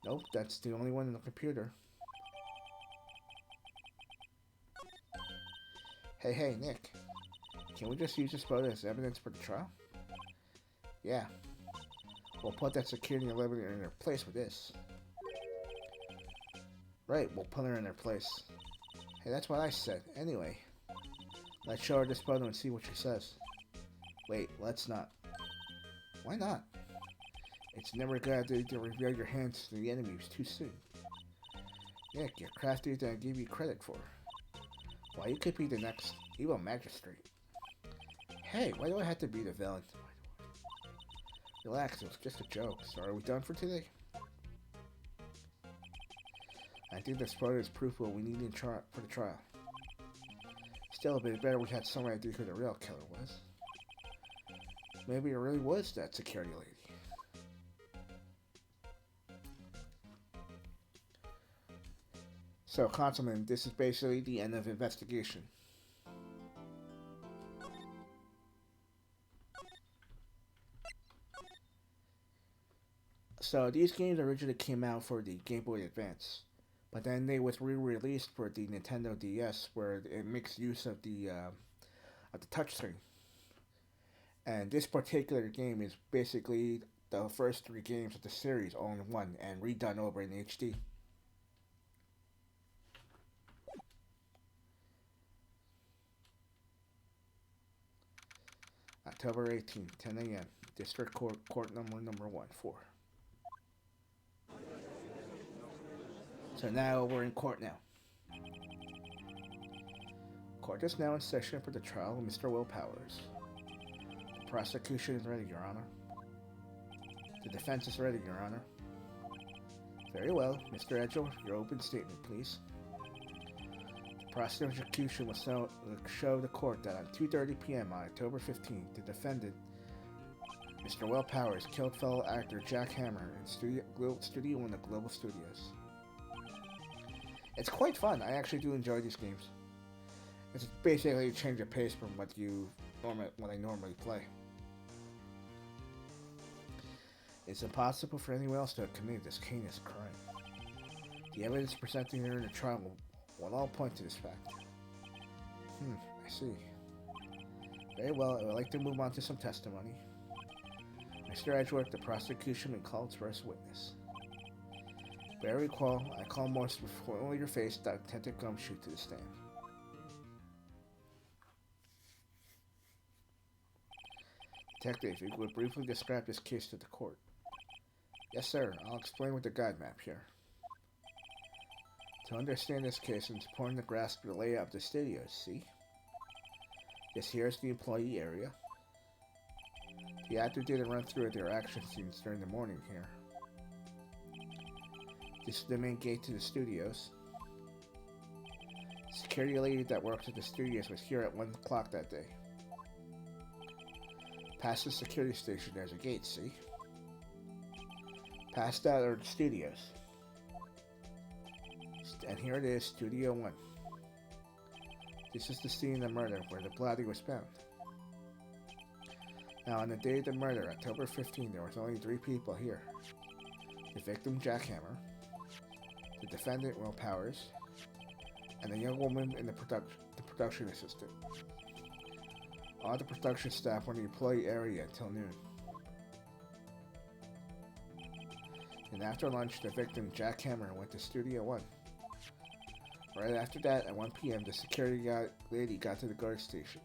Nope, that's the only one in the computer. Hey, Nick. Can we just use this photo as evidence for the trial? Yeah. We'll put that security eliminator in their place with this. Right, we'll put her in her place. Hey, that's what I said. Anyway, let's show her this photo and see what she says. Wait, let's not. Why not? It's never a good idea to reveal your hands to the enemies too soon. Nick, you're craftier than I give you credit for. Why, you could be the next evil magistrate. Hey, why do I have to be the villain? Relax, it was just a joke. So are we done for today? I think this photo is proof of what we need for the trial. Still, a bit better we had some idea who the real killer was. Maybe it really was that security lady. So, Councilman, this is basically the end of the investigation. So, these games originally came out for the Game Boy Advance, but then they was re-released for the Nintendo DS, where it makes use of the touchscreen. And this particular game is basically the first 3 games of the series all in one and redone over in HD. October 18th, 10 a.m. District Court number 1, 4. So now we're in court now. Court is now in session for the trial of Mr. Will Powers. The prosecution is ready, Your Honor. The defense is ready, Your Honor. Very well, Mr. Edgel, your open statement, please. The prosecution will show the court that on 2:30 p.m. on October 15th, the defendant, Mr. Will Powers, killed fellow actor Jack Hammer in Studio 1 of Global Studios. It's quite fun. I actually do enjoy these games. It's basically a change of pace from what I normally play. It's impossible for anyone else to have committed this heinous crime. The evidence presented here in the trial will all point to this fact. I see. Very well, I would like to move on to some testimony. Mr. Edgeworth, the prosecution may call its first witness. Very recall, I call most familiar face Detective Gumshoe to the stand. Detective, if you would briefly describe this case to the court. Yes, sir. I'll explain with the guide map here. To understand this case, it's important to grasp the layout of the studios, see? This here is the employee area. The actor did a run through of their action scenes during the morning here. This is the main gate to the studios. The security lady that works at the studios was here at 1 o'clock that day. Past the security station, there's a gate, see? Past that are the studios. And here it is, Studio 1. This is the scene of the murder where the body was found. Now, on the day of the murder, October 15, there was only 3 people here. The victim, Jack Hammer, the defendant, Will Powers, and a young woman in the production assistant. All the production staff were in the employee area until noon. And after lunch, the victim, Jack Hammer, went to Studio 1. Right after that, at 1 p.m., the security lady got to the guard station.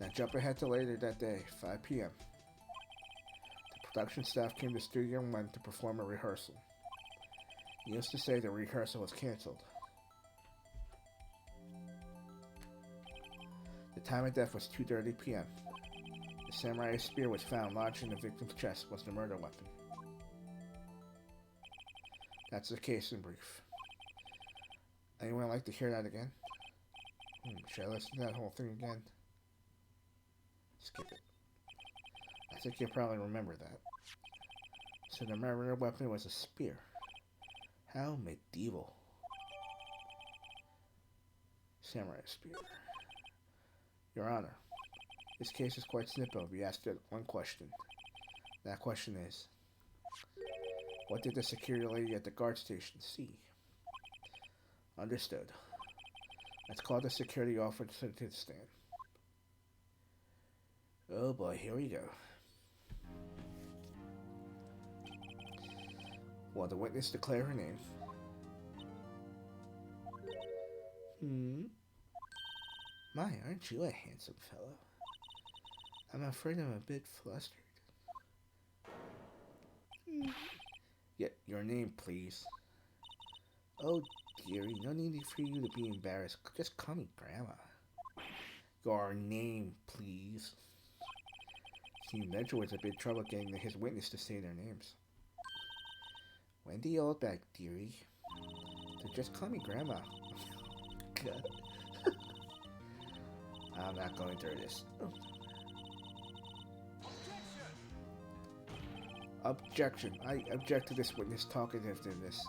Now jump ahead to later that day, 5 p.m. The production staff came to Studio 1 to perform a rehearsal. Needless to say, the rehearsal was cancelled. The time of death was 2:30 p.m. The samurai spear was found lodged in the victim's chest was the murder weapon. That's the case in brief. Anyone like to hear that again? Should I listen to that whole thing again? Skip it. I think you'll probably remember that. So the murder weapon was a spear. How medieval. Samurai spear. Your Honor, this case is quite simple. We asked it one question. That question is, what did the security lady at the guard station see? Understood. Let's call the security officer to the stand. Oh boy, here we go. Will the witness declare her name? My, aren't you a handsome fellow? I'm afraid I'm a bit flustered. Yeah, your name, please. Oh, dearie, no need for you to be embarrassed. Just call me Grandma. Your name, please. See, Ledger was a bit trouble getting his witness to say their names. Wendy Oldback, dearie. So just call me Grandma. God. I'm not going through this. Objection. I object to this witness talkativeness.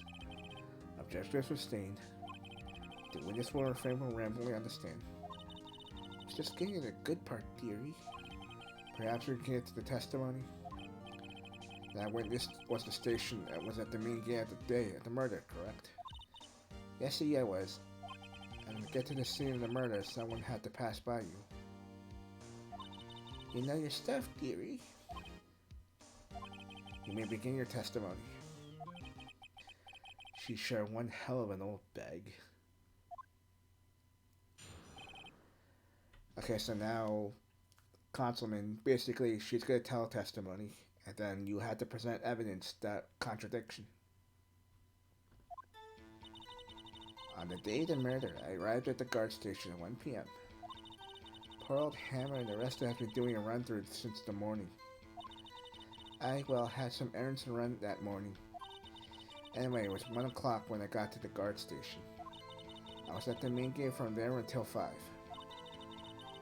Objection is sustained. The witness will refrain from rambling on the stand. It's just getting to the good part, dearie. Perhaps we can get to the testimony. That witness was the station that was at the main gate of the day of the murder, correct? Yes, I was. And to get to the scene of the murder, someone had to pass by you. You know your stuff, dearie. You may begin your testimony. She's sure one hell of an old bag. Okay, so now, Consulman, basically, she's going to tell testimony, and then you had to present evidence that contradiction. On the day of the murder, I arrived at the guard station at 1 p.m. Poor old Hammer and the rest of us have been doing a run-through since the morning. I, had some errands to run that morning. Anyway, it was 1 o'clock when I got to the guard station. I was at the main gate from there until 5.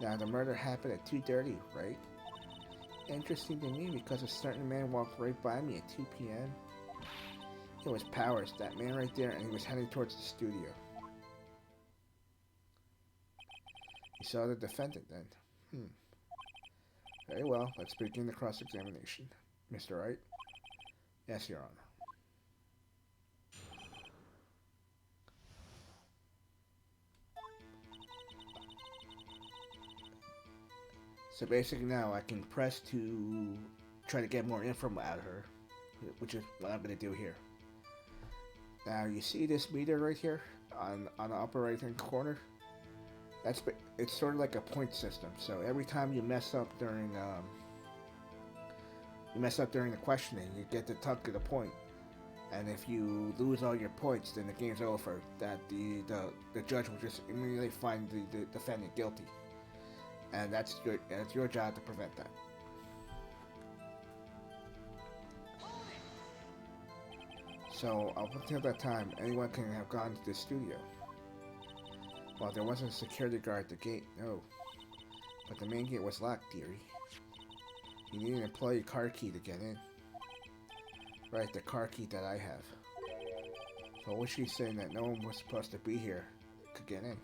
Now, the murder happened at 2:30, right? Interesting to me because a certain man walked right by me at 2 p.m. It was Powers, that man right there, and he was heading towards the studio. You saw the defendant then? Very well, let's begin the cross-examination. Mr. Wright? Yes, Your Honor. So basically now I can press to try to get more info out of her, which is what I'm going to do here. Now you see this meter right here on the upper right hand corner? It's sort of like a point system. So every time you mess up during the questioning, you get to tuck to the point. And if you lose all your points, then the game's over. That the judge will just immediately find the defendant guilty. And that's your job to prevent that. So up until that time, anyone can have gone to the studio. Well, there wasn't a security guard at the gate, no. But the main gate was locked, dearie. You need an employee car key to get in. Right, the car key that I have. So was she saying that no one was supposed to be here could get in?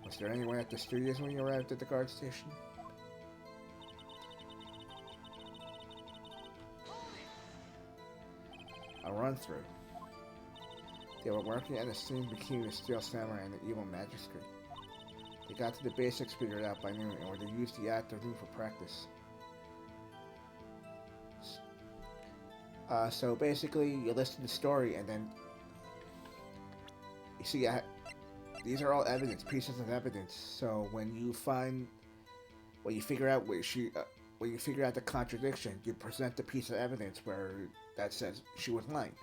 Was there anyone at the studios when you arrived at the guard station? A run-through. They were working at a scene between the Steel Samurai and the Evil Magistrate. They got to the basics figured out by noon and were to use the afternoon for practice. So basically, you listen to the story and then you see these are all evidence, pieces of evidence. So when you figure out the contradiction, you present the piece of evidence where that says she was lying.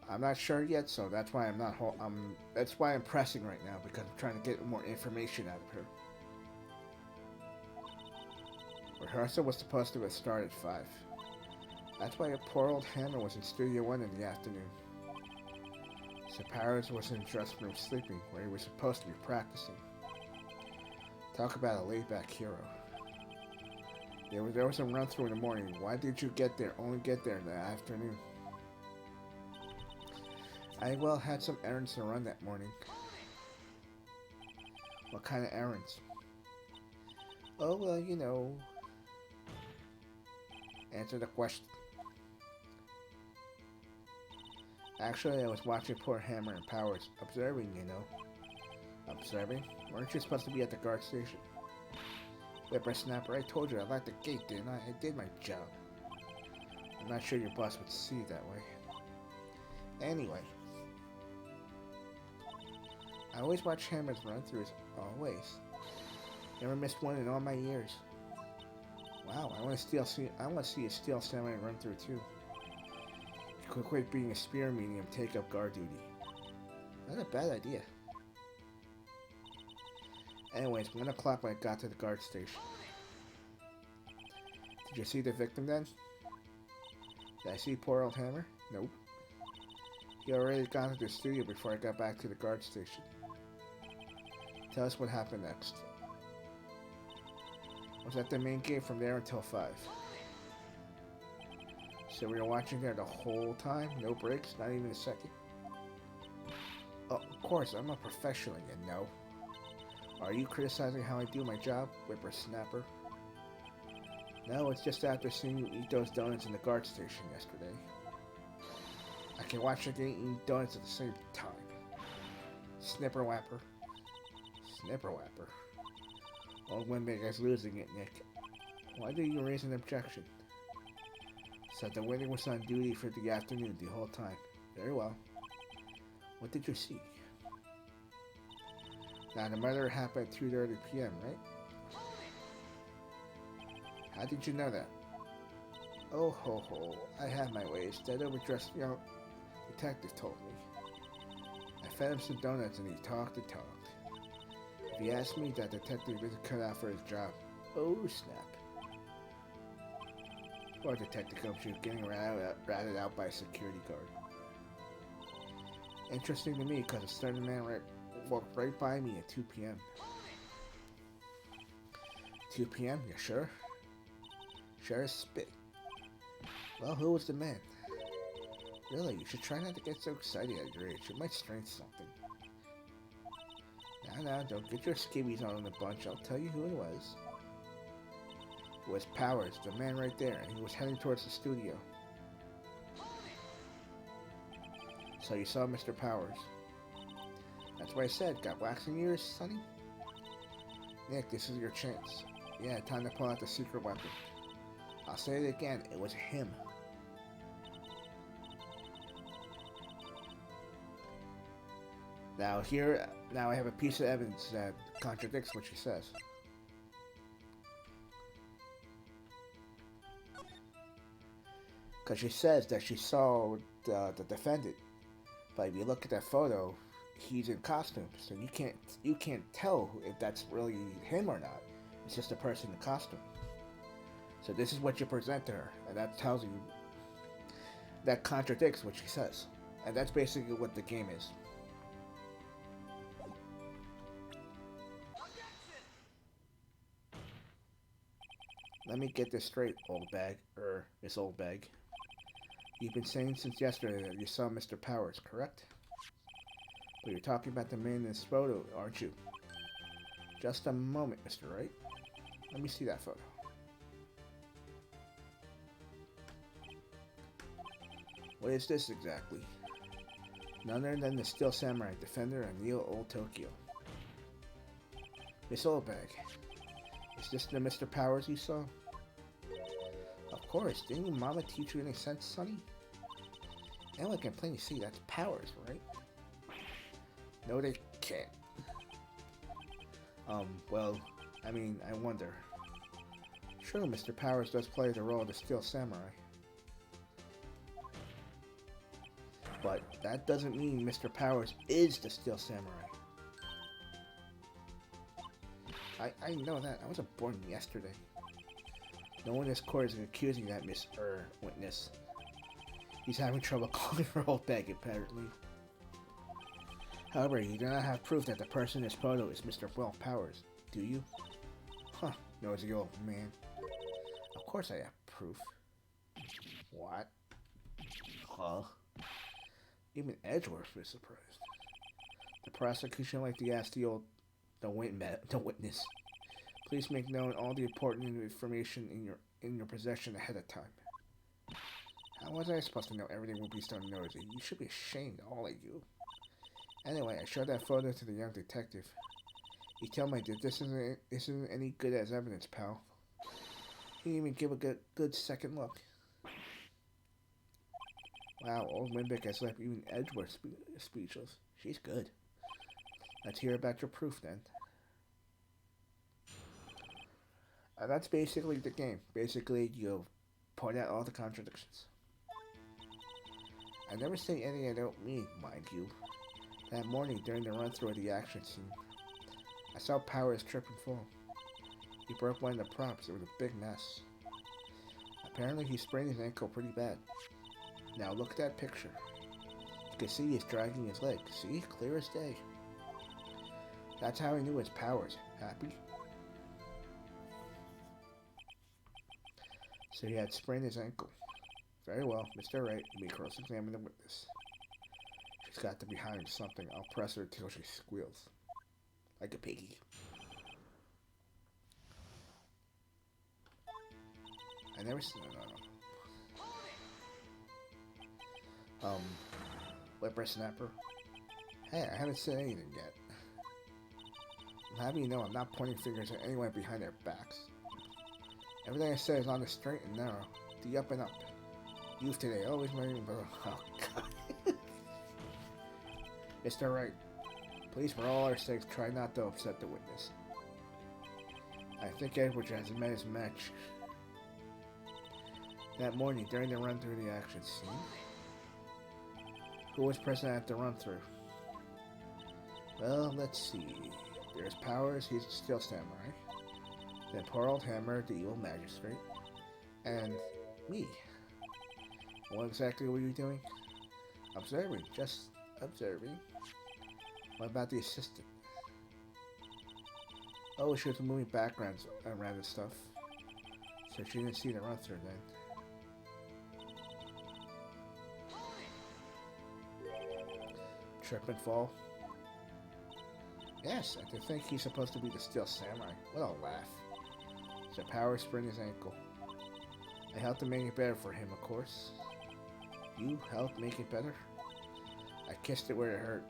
I'm not sure yet, so that's why that's why I'm pressing right now, because I'm trying to get more information out of her. Rehearsal was supposed to have started at 5. That's why a poor old Hammer was in Studio 1 in the afternoon. So Powers was in the dressing room sleeping, where he was supposed to be practicing. Talk about a laid-back hero. There was a run-through in the morning. Why did you only get there in the afternoon? I, well, had some errands to run that morning. What kind of errands? Oh, well, you know. Answer the question. Actually, I was watching poor Hammer and Powers. Observing, you know. Observing? Weren't you supposed to be at the guard station? Whippersnapper, I told you I locked the gate, didn't I? I did my job. I'm not sure your boss would see it that way. Anyway. I always watch Hammer's run-throughs. Always. Never missed one in all my years. Wow, I want to see a Steel Samurai run-through too. You could quit being a spear medium, take up guard duty. Not a bad idea. Anyways, 1 o'clock when I got to the guard station. Did you see the victim then? Did I see poor old Hammer? Nope. He already got to the studio before I got back to the guard station. Tell us what happened next. I was at the main gate from there until 5. So we were watching there the whole time? No breaks? Not even a second? Oh, of course, I'm a professional, you know. Are you criticizing how I do my job, whippersnapper? No, it's just after seeing you eat those donuts in the guard station yesterday. I can watch the game eating donuts at the same time. Snipper-wapper. Snipper-wapper. Old Windmaker's losing it, Nick. Why did you raise an objection? Said the waiter was on duty for the afternoon the whole time. Very well. What did you see? Now, the murder happened at 2:30 p.m., right? How did you know that? Oh ho ho, I have my ways. That overdressed young detective told me. I fed him some donuts and he talked and talked. If he asked me, that detective isn't cut out for his job. Oh snap. Poor Detective Gumshoe getting ratted out by a security guard. Interesting to me because a certain man walked right by me at 2 p.m. 2 p.m., you sure? Sure as spit. Well, who was the man? Really, you should try not to get so excited at your age. It might strain something. Now, don't get your skivvies on in a bunch. I'll tell you who it was. It was Powers, the man right there, and he was heading towards the studio. So you saw Mr. Powers. That's what I said. Got waxing ears, sonny? Nick, this is your chance. Yeah, time to pull out the secret weapon. I'll say it again. It was him. Now I have a piece of evidence that contradicts what she says. Because she says that she saw the defendant, but if you look at that photo, he's in costume, so you can't tell if that's really him or not. It's just a person in costume. So this is what you present to her, and that tells you that contradicts what she says, and that's basically what the game is. Let me get this straight, old bag, Miss Old Bag. You've been saying since yesterday that you saw Mr. Powers, correct? But you're talking about the man in this photo, aren't you? Just a moment, Mr. Wright. Let me see that photo. What is this exactly? None other than the Steel Samurai Defender and Neo Old Tokyo. Miss Old Bag. Is this the Mr. Powers you saw? Of course, didn't your mama teach you any sense, sonny? Anyone can plainly see that's Powers, right? No, they can't. Well, I mean, I wonder. Sure, Mr. Powers does play the role of the Steel Samurai. But that doesn't mean Mr. Powers is the Steel Samurai. I know that. I wasn't born yesterday. No one in this court is accusing that witness. He's having trouble calling her old bag, apparently. However, you do not have proof that the person in this photo is Mr. Will Powers, do you? Huh, nosy old man. Of course I have proof. What? Huh? Even Edgeworth was surprised. The prosecution liked to ask the witness, please make known all the important information in your possession ahead of time. How was I supposed to know everything would be so nosy? You should be ashamed, all of you. Anyway, I showed that photo to the young detective. He told me that this isn't any good as evidence, pal. He didn't even give a good second look. Wow, old Limbic has left even Edgeworth speechless. She's good. Let's hear about your proof then. That's basically the game. Basically, you point out all the contradictions. I never say anything I don't mean, mind you. That morning, during the run-through of the action scene, I saw Powers trip and fall. He broke one of the props. It was a big mess. Apparently, he sprained his ankle pretty bad. Now look at that picture. You can see he's dragging his leg. See? Clear as day. That's how I knew his Powers. Happy? So he had sprained his ankle. Very well, Mr. Wright, you may cross-examine the witness. She's got to be hiding something. I'll press her till she squeals. Like a piggy. I never seen whippersnapper. Hey, I haven't said anything yet. I'm happy you know I'm not pointing fingers at anyone behind their backs. Everything I say is on the straight and narrow, the up and up. Youth today always marrying, but oh god. Mr. Wright, please, for all our sakes, try not to upset the witness. I think Edward has met his match. That morning, during the run through the action scene, who was present at the run through? Well, let's see. There's Powers, he's a Steel Samurai. Then poor old Hammer, the evil magistrate. And me. What exactly were you doing? Observing, just observing. What about the assistant? Oh, she was moving backgrounds around and stuff. So she didn't see the run through then. Trip and fall? Yes, I think he's supposed to be the Steel Samurai. What a laugh. So Power sprained his ankle. I helped to make it better for him, of course. You helped make it better? I kissed it where it hurt.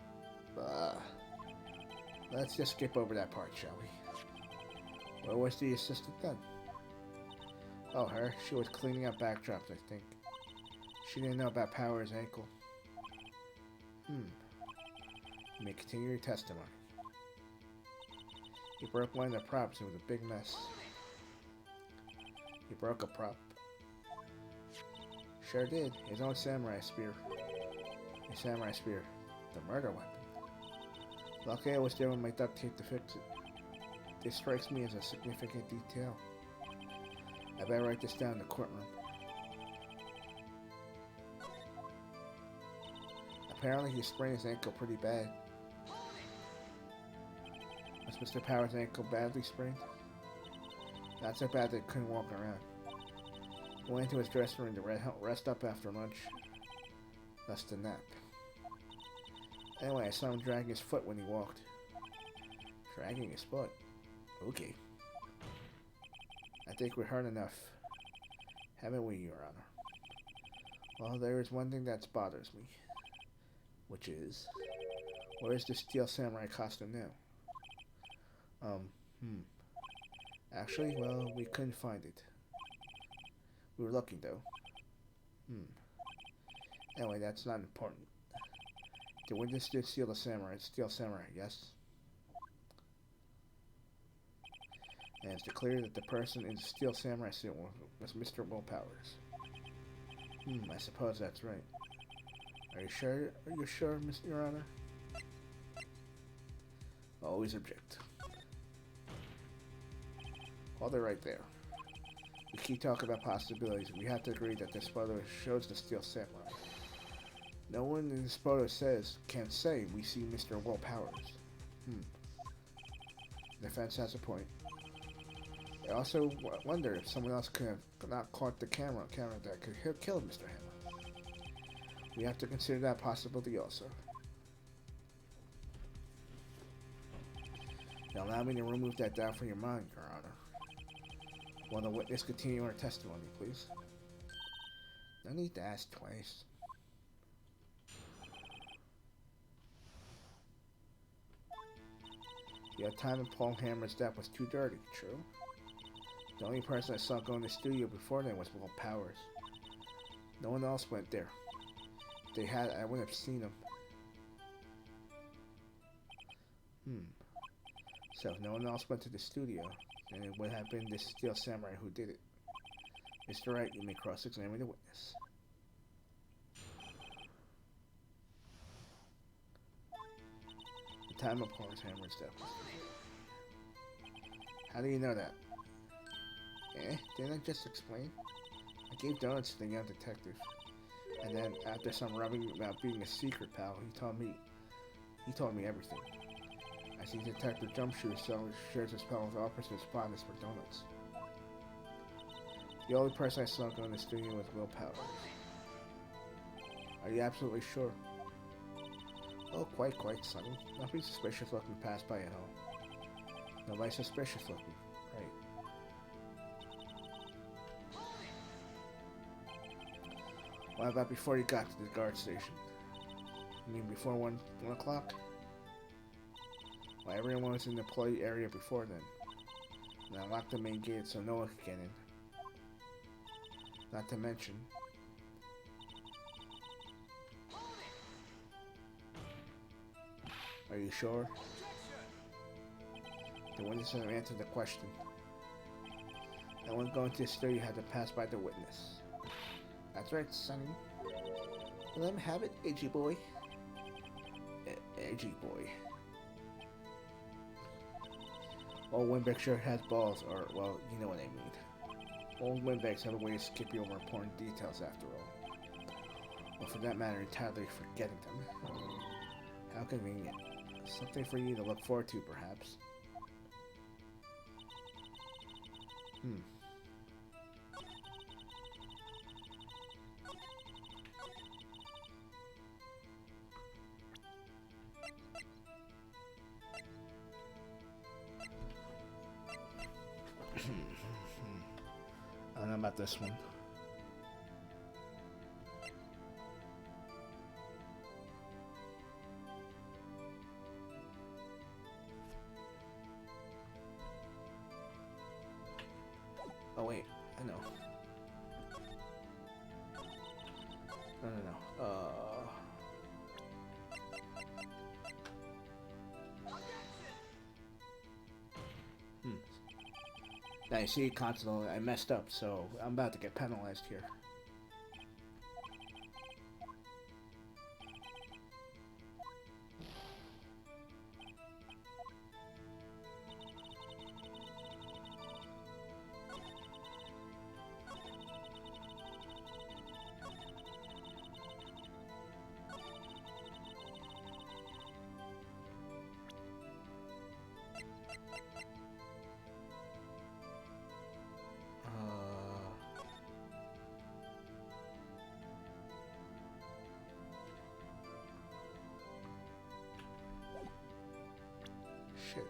Let's just skip over that part, shall we? Where was the assistant then? Oh, her? She was cleaning up backdrops, I think. She didn't know about Power's ankle. You may continue your testimony. He broke one of the props. It was a big mess. He broke a prop. Sure did. His own samurai spear. A samurai spear. The murder weapon. Luckily I was there with my duct tape to fix it. This strikes me as a significant detail. I better write this down in the courtroom. Apparently he sprained his ankle pretty bad. Was Mr. Power's ankle badly sprained? Not so bad that he couldn't walk around. He went into his dressing room to rest up after lunch. Thus the nap. Anyway, I saw him dragging his foot when he walked. Dragging his foot? Okay. I think we're heard enough. Haven't we, Your Honor? Well, there is one thing that bothers me. Which is... where is the Steel Samurai costume now? Actually, well, we couldn't find it. We were looking, though. Anyway, that's not important. The witness did steal the samurai. Steel Samurai, yes? And it's declared that the person in the Steel Samurai suit was Mr. Will Powers. I suppose that's right. Are you sure? Are you sure, Your Honor? Always object. Well, they're right there. We keep talking about possibilities. We have to agree that this photo shows the Steel Samurai. No one in this photo can say we see Mr. Will Powers. The defense has a point. I also wonder if someone else could have not caught the camera that could have killed Mr. Hammer. We have to consider that possibility also. Now allow me to remove that doubt from your mind, Your Honor. Will the witness continue her testimony, please? No need to ask twice. The time of Paul Hammer's death was too dirty, true? The only person I saw go in the studio before then was Will Powers. No one else went there. If they had, I wouldn't have seen them. So if no one else went to the studio, then it would have been the Steel Samurai who did it. Mr. Wright, you may cross-examine the witness. The time of Paul Hammer's death was How do you know that? Didn't I just explain? I gave donuts to the young detective. And then, after some rubbing about being a secret pal, he told me everything. I see Detective Jumpshoe shares his pal with opposite respondents for donuts. The only person I saw go in the studio was Will Powers. Are you absolutely sure? Oh, quite, Sonny. Nothing suspicious looking passed by at all. Nobody suspicious looking, right? What about before you got to the guard station? You mean before 1 o'clock? Well, everyone was in the employee area before then. And I locked the main gate so no one could get in. Not to mention... Are you sure? The witness didn't answer the question. No one going to the studio had to pass by the witness. That's right, Sonny. Let him have it, AG boy. AG boy. Old Windbag sure has balls, or, well, you know what I mean. Old Windbags have a way to skip you over important details after all. Or for that matter, entirely forgetting them. How convenient. Something for you to look forward to, perhaps. I don't know about this one. Oh wait, I know. No. Now you see, constantly I messed up, so I'm about to get penalized here. Shit.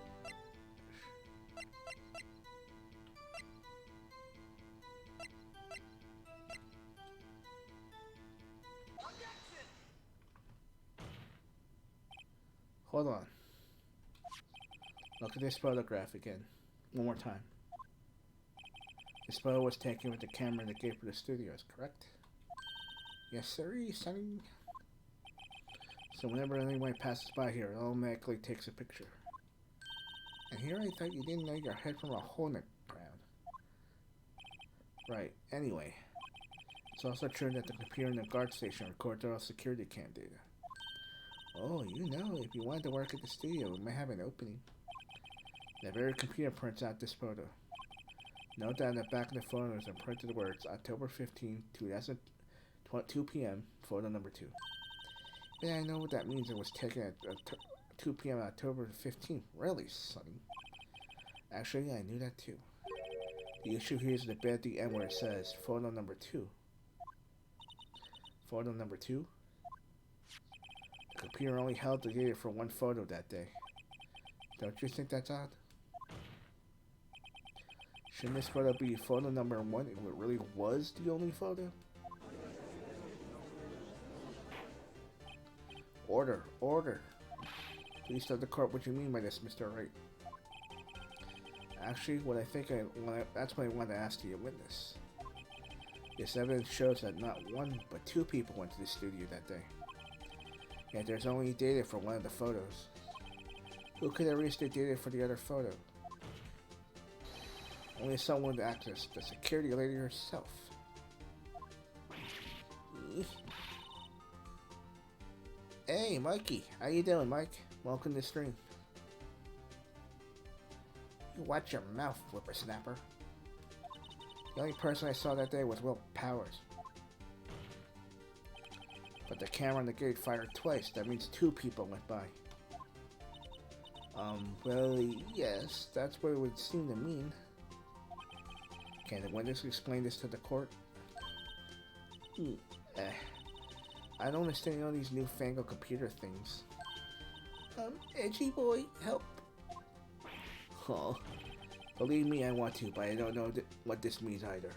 Hold on. Look at this photograph again. One more time. This photo was taken with the camera in the gate for the studios, correct? Yes, sir, Sonny. So whenever anyone passes by here, it automatically takes a picture. And here I thought you didn't know your head from a hole in the ground. Right, anyway. It's also true that the computer in the guard station records all security cam data. Oh, you know, if you wanted to work at the studio, we might have an opening. The very computer prints out this photo. Note that on the back of the photo is printed the words October 15, 2 p.m., photo number 2. Yeah, I know what that means. It was taken at 2 p.m. October 15th. Really, Sonny? Actually, I knew that too. The issue here is the bit at the end where it says photo number 2. Photo number 2? The computer only held the data for one photo that day. Don't you think that's odd? Shouldn't this photo be photo number 1 if it really was the only photo? Order, order. Please tell the court what you mean by this, Mr. Wright. Actually, that's what I want to ask the witness. This evidence shows that not one, but 2 people went to the studio that day. Yet there's only data for one of the photos. Who could erase the data for the other photo? Only someone with access, the security lady herself. Hey, Mikey. How you doing, Mike? Welcome to the stream. You watch your mouth, whippersnapper. The only person I saw that day was Will Powers. But the camera on the gate fired twice. That means 2 people went by. Well, yes, that's what it would seem to mean. Can the witness explain this to the court? I don't understand all these newfangled computer things. Edgy boy, help. Oh, believe me, I want to, but I don't know what this means either.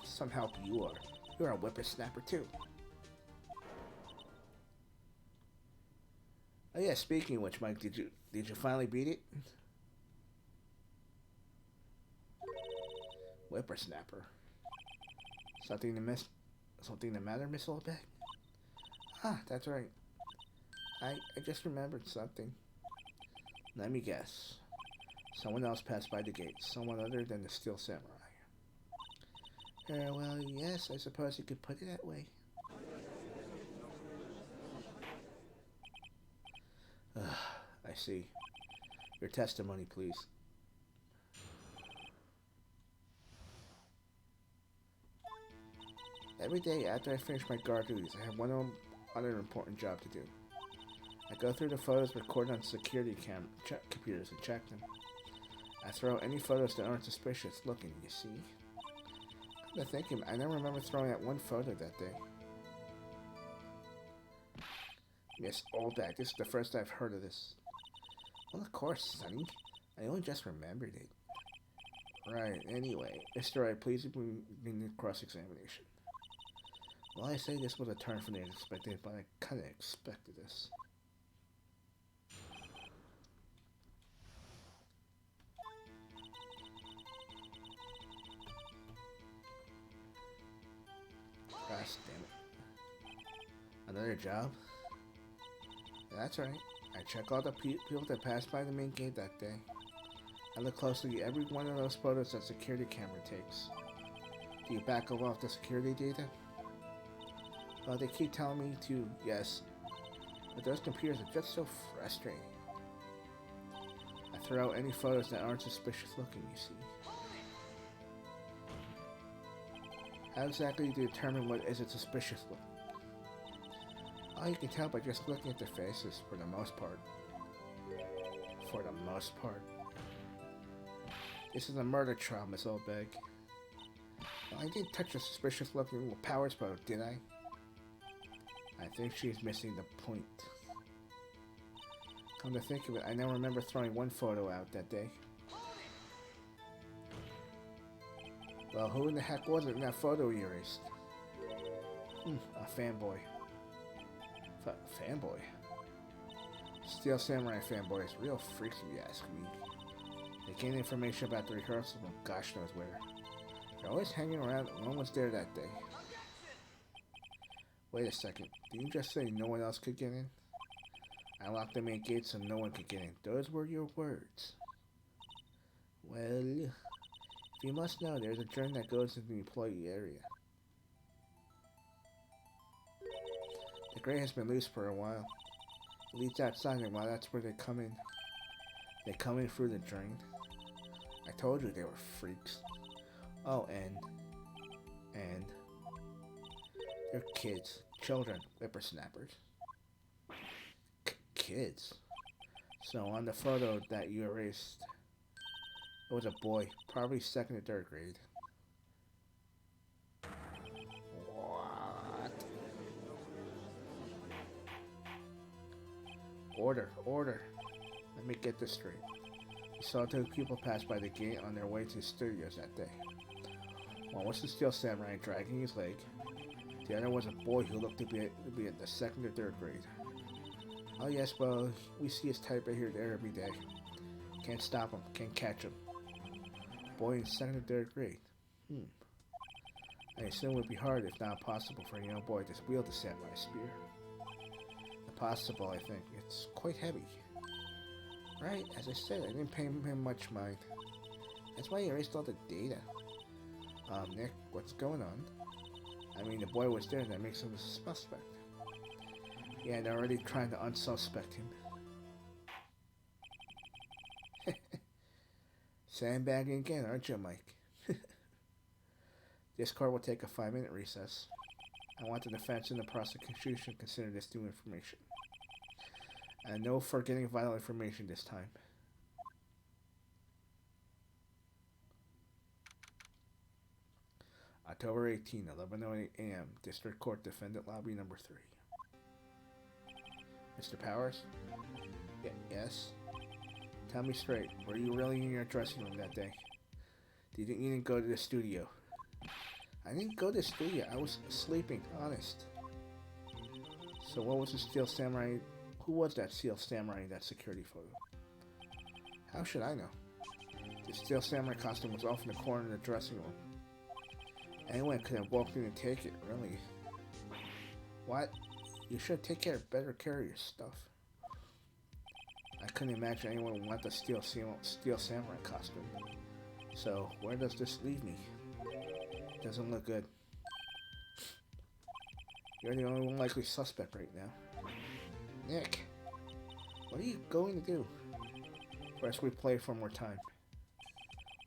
Some help you are. You're a whippersnapper too. Oh yeah, speaking of which, Mike, did you finally beat it? Whippersnapper. Something the matter, Miss Oldbeck? Ah, that's right. I just remembered something. Let me guess. Someone else passed by the gate. Someone other than the Steel Samurai. Well, yes, I suppose you could put it that way. I see. Your testimony, please. Every day after I finish my guard duties, I have one other important job to do. I go through the photos recorded on security computers and check them. I throw any photos that aren't suspicious looking, you see. Come to think of it, I never remember throwing out one photo that day. Miss Oldback, this is the first I've heard of this. Well, of course, Sonny. I only just remembered it. Right, anyway. Mr. Wright, please begin the cross-examination. Well, I say this was a turn from the unexpected, but I kinda expected this. Gosh, damn it. Another job? That's right. I check all the people that passed by the main gate that day. I look closely at every one of those photos that security camera takes. Do you back up off the security data? Well, they keep telling me to, yes. But those computers are just so frustrating. I throw out any photos that aren't suspicious looking, you see. How exactly do you determine what isn't suspicious looking? Oh, you can tell by just looking at their faces, for the most part. For the most part. This is a murder trial, Miss Oldbeg. Well, I didn't touch a suspicious looking little Powers photo, did I? I think she's missing the point. Come to think of it, I now remember throwing one photo out that day. Well, who in the heck was it in that photo you erased? A fanboy. Fanboy? Steel Samurai fanboys, real freaks if you ask me. They gain information about the rehearsal from gosh knows where. They're always hanging around, no one was there that day. Wait a second, did you just say no one else could get in? I locked the main gate so no one could get in. Those were your words. Well, if you must know, there's a drain that goes into the employee area. The grate has been loose for a while. It leads outside, and while that's where they come in. They come in through the drain. I told you they were freaks. Oh, and they're kids, children, whippersnappers. Kids. So on the photo that you erased, it was a boy, probably 2nd or 3rd grade. What? Order, order. Let me get this straight. We saw two people pass by the gate on their way to the studios that day. One was the Steel Samurai dragging his leg. The other was a boy who looked to be at the 2nd or 3rd grade. Oh yes, well, we see his type right here there every day. Can't stop him, can't catch him. Boy in 2nd or 3rd grade. I assume it would be hard, if not impossible, for a young boy to wield the samurai spear. Impossible, I think. It's quite heavy. Right, as I said, I didn't pay him much mind. That's why he erased all the data. Nick, what's going on? I mean, the boy was there, that makes him a suspect. Yeah, they're already trying to unsuspect him. Sandbagging again, aren't you, Mike? This court will take a 5-minute recess. I want the defense and the prosecution to consider this new information. And no forgetting vital information this time. October 18, 11:08 a.m. District Court Defendant Lobby Number 3. Mr. Powers? Yes? Tell me straight, were you really in your dressing room that day? You didn't go to the studio? I didn't go to the studio, I was sleeping, honest. So what was the Steel Samurai? Who was that Steel Samurai in that security photo? How should I know? The Steel Samurai costume was off in the corner of the dressing room. Anyone could have walked in and taken it, really. What? You should take better care of your stuff. I couldn't imagine anyone would want the Steel Samurai costume. So, where does this leave me? Doesn't look good. You're the only likely suspect right now. Nick, what are you going to do? First we play for more time.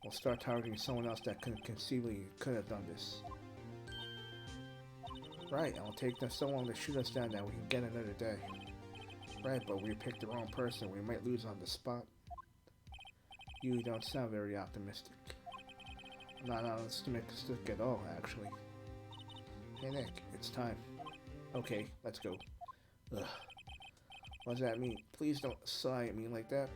We'll start targeting someone else that conceivably could have done this. Right, and we'll take them so long to shoot us down that we can get another day. Right, but we picked the wrong person, we might lose on the spot. You don't sound very optimistic. I'm not optimistic at all, actually. Hey Nick, it's time. Okay, let's go. Ugh. What does that mean? Please don't sigh at me like that.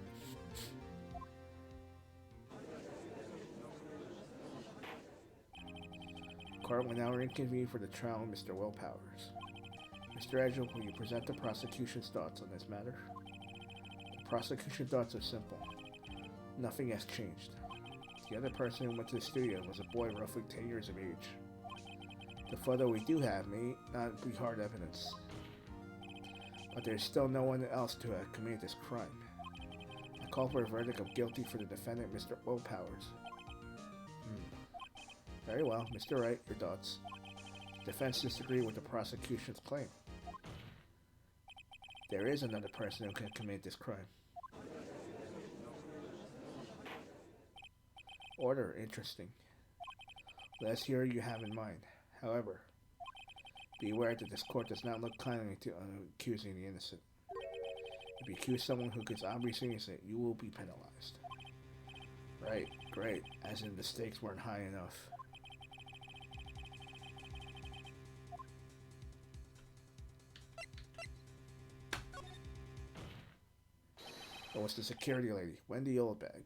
Court will now reconvene for the trial of Mr. Will Powers. Mr. Edgel, will you present the prosecution's thoughts on this matter? The prosecution's thoughts are simple. Nothing has changed. The other person who went to the studio was a boy roughly 10 years of age. The photo we do have may not be hard evidence, but there is still no one else to have committed this crime. I call for a verdict of guilty for the defendant, Mr. Will Powers. Very well, Mr. Wright, your thoughts. The defense disagrees with the prosecution's claim. There is another person who can commit this crime. Order, interesting. Let's hear what you have in mind. However, be aware that this court does not look kindly to accusing the innocent. If you accuse someone who is obviously innocent, you will be penalized. Right, great, as in the stakes weren't high enough. It was the security lady, Wendy Oldbag.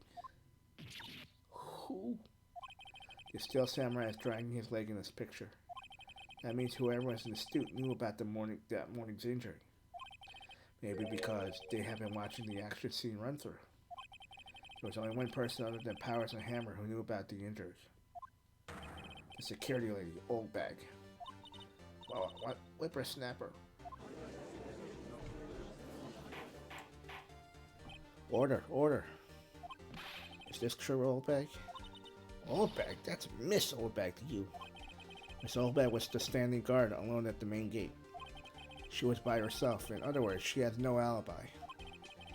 Who? The Steel Samurai is dragging his leg in this picture. That means whoever was in the studio knew about that morning's injury. Maybe because they have been watching the action scene run through. There was only one person other than Powers and Hammer who knew about the injuries. The security lady, Oldbag. Well, what? Whippersnapper. Order, order. Is this true, Oldbag? Oldbag? That's Miss Oldbag to you. Miss Oldbag was the standing guard alone at the main gate. She was by herself. In other words, she has no alibi.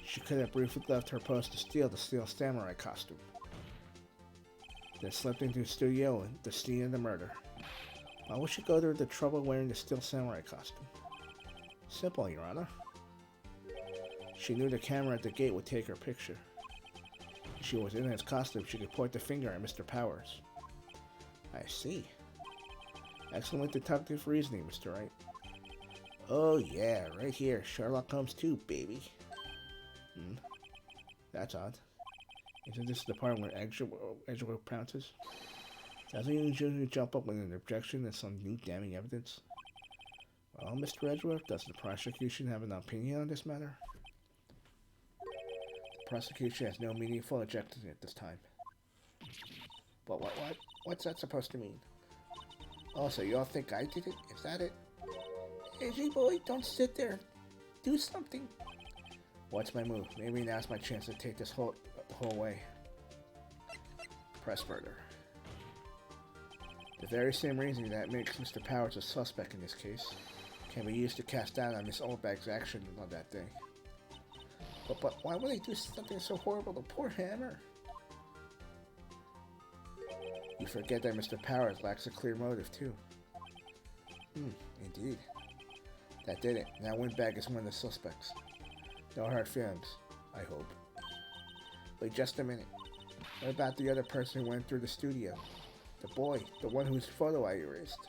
She could have briefly left her post to steal the Steel Samurai costume, then slipped into the studio and the scene of the murder. Why would she go through the trouble wearing the Steel Samurai costume? Simple, Your Honor. She knew the camera at the gate would take her picture. If she was in his costume, she could point the finger at Mr. Powers. I see. Excellent detective reasoning, Mr. Wright. Oh yeah, right here. Sherlock Holmes 2, baby. Hmm, that's odd. Isn't this the part where Edgeworth pounces? Doesn't he usually jump up with an objection and some new damning evidence? Well, Mr. Edgeworth, does the prosecution have an opinion on this matter? The prosecution has no meaningful objection at this time. But what's that supposed to mean? Oh, so you all think I did it? Is that it? Edgy boy, don't sit there. Do something. What's my move? Maybe now's my chance to take this the whole way. Press murder. The very same reasoning that makes Mr. Powers a suspect in this case can be used to cast doubt on Miss Oldbag's action on that day. But why would they do something so horrible to poor Hammer? You forget that Mr. Powers lacks a clear motive, too. Indeed. That did it. Now Windbag is one of the suspects. No hard feelings, I hope. Wait just a minute. What about the other person who went through the studio? The boy, the one whose photo I erased.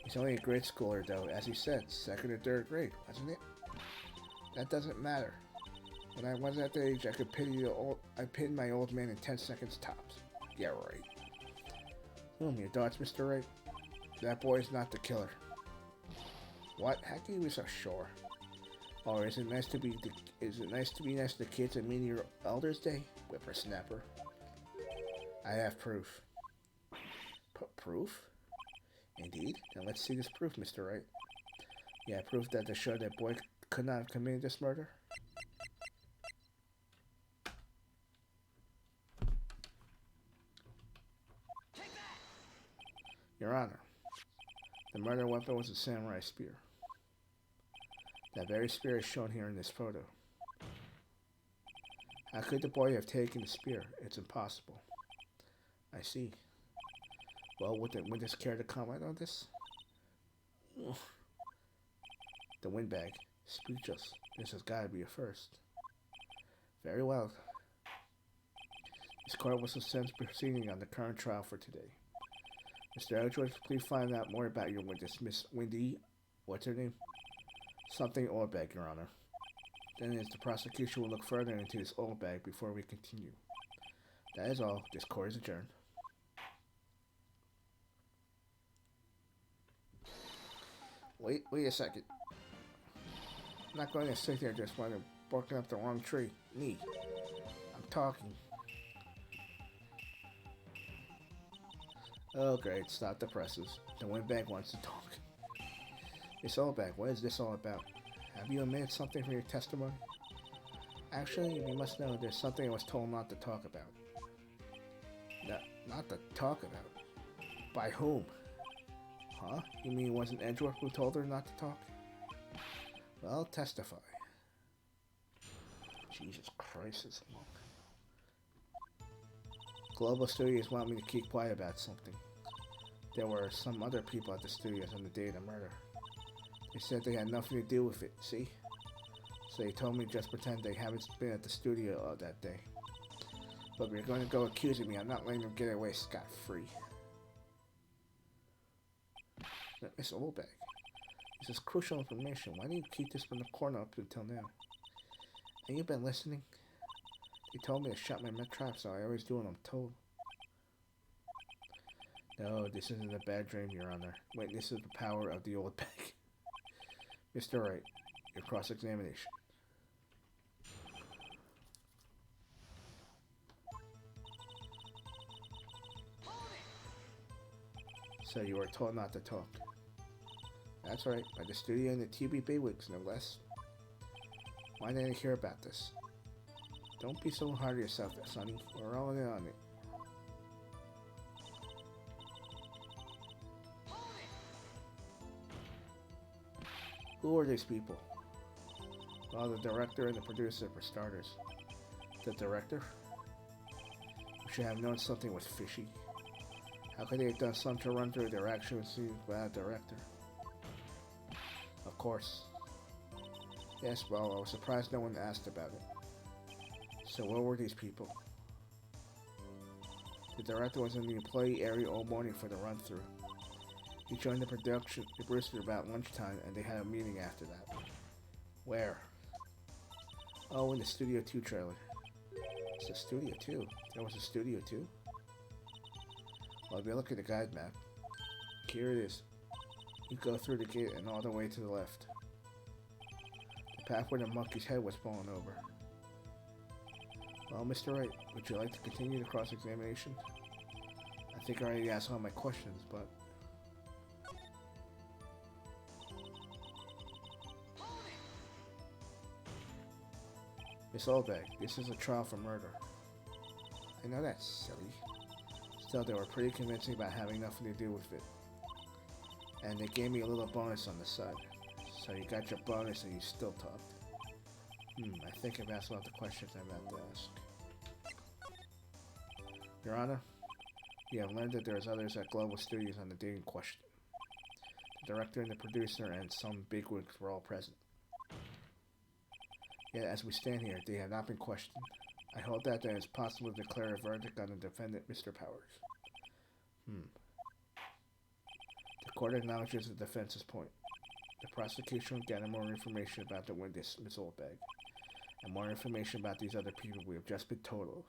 He's only a grade schooler, though, as he said, 2nd or 3rd grade, wasn't it? That doesn't matter. When I was that age, I could pity my old man in 10 seconds tops. Yeah, right. Your thoughts, Mr. Wright? That boy's not the killer. What? How can you be so sure? Oh, is it nice to be nice to the kids at Meeting Your Elders Day? Whippersnapper. I have proof. Proof? Indeed. Now let's see this proof, Mr. Wright. Yeah, proof that to show that boy could not have committed this murder. Your Honor, the murder weapon was a samurai spear. That very spear is shown here in this photo. How could the boy have taken the spear? It's impossible. I see. Well, would the witness care to comment on this? The windbag. Speechless. This has got to be a first. Very well. This court will suspend proceeding on the current trial for today. Mr. Edgeworth, please find out more about your witness, Miss Wendy. What's her name? Something Oldbag, Your Honor. Then the prosecution will look further into this Oldbag before we continue. That is all. This court is adjourned. Wait a second. I'm not going to sit there just while they're barking up the wrong tree. Me. I'm talking. Oh great, stop the presses. The windbag wants to talk. Miss Oldbag, what is this all about? Have you omitted something from your testimony? Actually, you must know there's something I was told not to talk about. No, not to talk about? By whom? Huh? You mean it wasn't Edgeworth who told her not to talk? Well, testify. Jesus Christ, it's long. Global Studios want me to keep quiet about something. There were some other people at the studios on the day of the murder. They said they had nothing to do with it, see? So they told me just pretend they haven't been at the studio that day. But if you're going to go accusing me, I'm not letting them get away scot-free. Miss Oldbag, this is crucial information. Why do you keep this from the corner up until now? Have you been listening? They told me to shut my trap, so I always do what I'm told. No, this isn't a bad dream, Your Honor. Witness of the power of the old bag. Mr. Wright, your cross-examination. So you were told not to talk. That's right, by the studio and the TV bigwigs, no less. Why didn't I hear about this? Don't be so hard on yourself, Sonny. We're all in on it. Who are these people? Well, the director and the producer, for starters. The director? You should have known something was fishy. How could they have done something to run through their action scene without a director? Of course. Yes, well, I was surprised no one asked about it. So what were these people? The director was in the employee area all morning for the run-through. He joined the producer about lunchtime, and they had a meeting after that. Where? Oh, in the Studio 2 trailer. It's a Studio 2. There was a Studio 2? Well, if you look at the guide map, here it is. You go through the gate and all the way to the left. The path where the monkey's head was fallen over. Well, Mr. Wright, would you like to continue the cross-examination? I think I already asked all my questions, but... Miss Oldbag, this is a trial for murder. I know that's silly. Still, they were pretty convincing about having nothing to do with it. And they gave me a little bonus on the side. So you got your bonus and you still talked. I think I've asked about the questions I'm about to ask. Your Honor, we have learned that there's others at Global Studios on the date in question. The director and the producer and some bigwigs were all present. Yet, as we stand here, they have not been questioned. I hold that it's possible to declare a verdict on the defendant, Mr. Powers. The court acknowledges the defense's point. The prosecution will gather more information about the witness, Ms. Oldbag, and more information about these other people we have just been told of.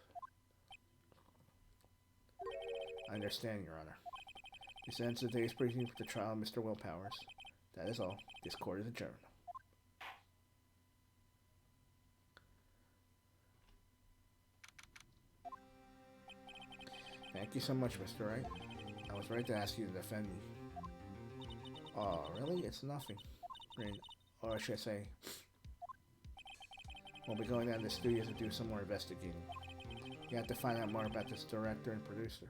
I understand, Your Honor. This ends today's briefing for the trial of Mr. Will Powers. That is all. This court is adjourned. Thank you so much, Mr. Wright. I was right to ask you to defend me. Oh, really? It's nothing. Or should I say, we'll be going down to the studios to do some more investigating. You have to find out more about this director and producer.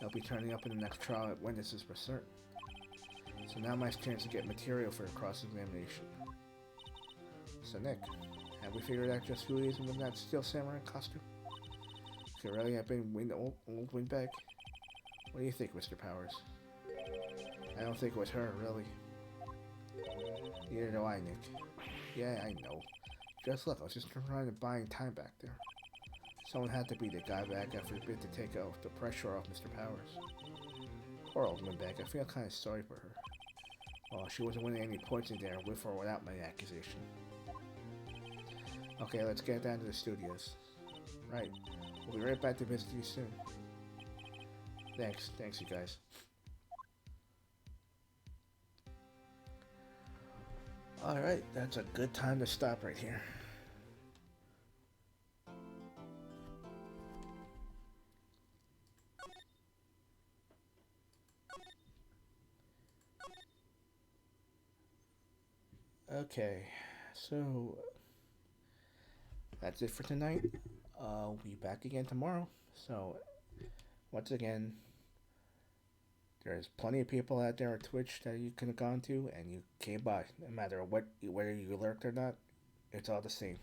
They'll be turning up in the next trial at witnesses for certain. So now my chance to get material for a cross-examination. So Nick, have we figured out just who he is in that Steel Samurai costume? Could it really have been old Windbag? What do you think, Mr. Powers? I don't think it was her, really. Neither do I, Nick. Yeah, I know. Just look, I was just trying to buy time back there. Someone had to be the guy back after a bit to take off the pressure off Mr. Powers. Poor old Windbag, I feel kind of sorry for her. Well, she wasn't winning any points in there with or without my accusation. Okay, let's get down to the studios. Right. We'll be right back to visit you soon. Thanks you guys. Alright, that's a good time to stop right here. Okay, so that's it for tonight. We'll be back again tomorrow. So, once again, there's plenty of people out there on Twitch that you could have gone to, and you came by. No matter whether you lurked or not, it's all the same.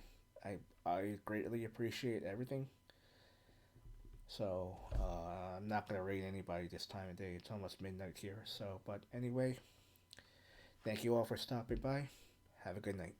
I greatly appreciate everything. So, I'm not gonna rate anybody this time of day. It's almost midnight here. So, but anyway, thank you all for stopping by. Have a good night.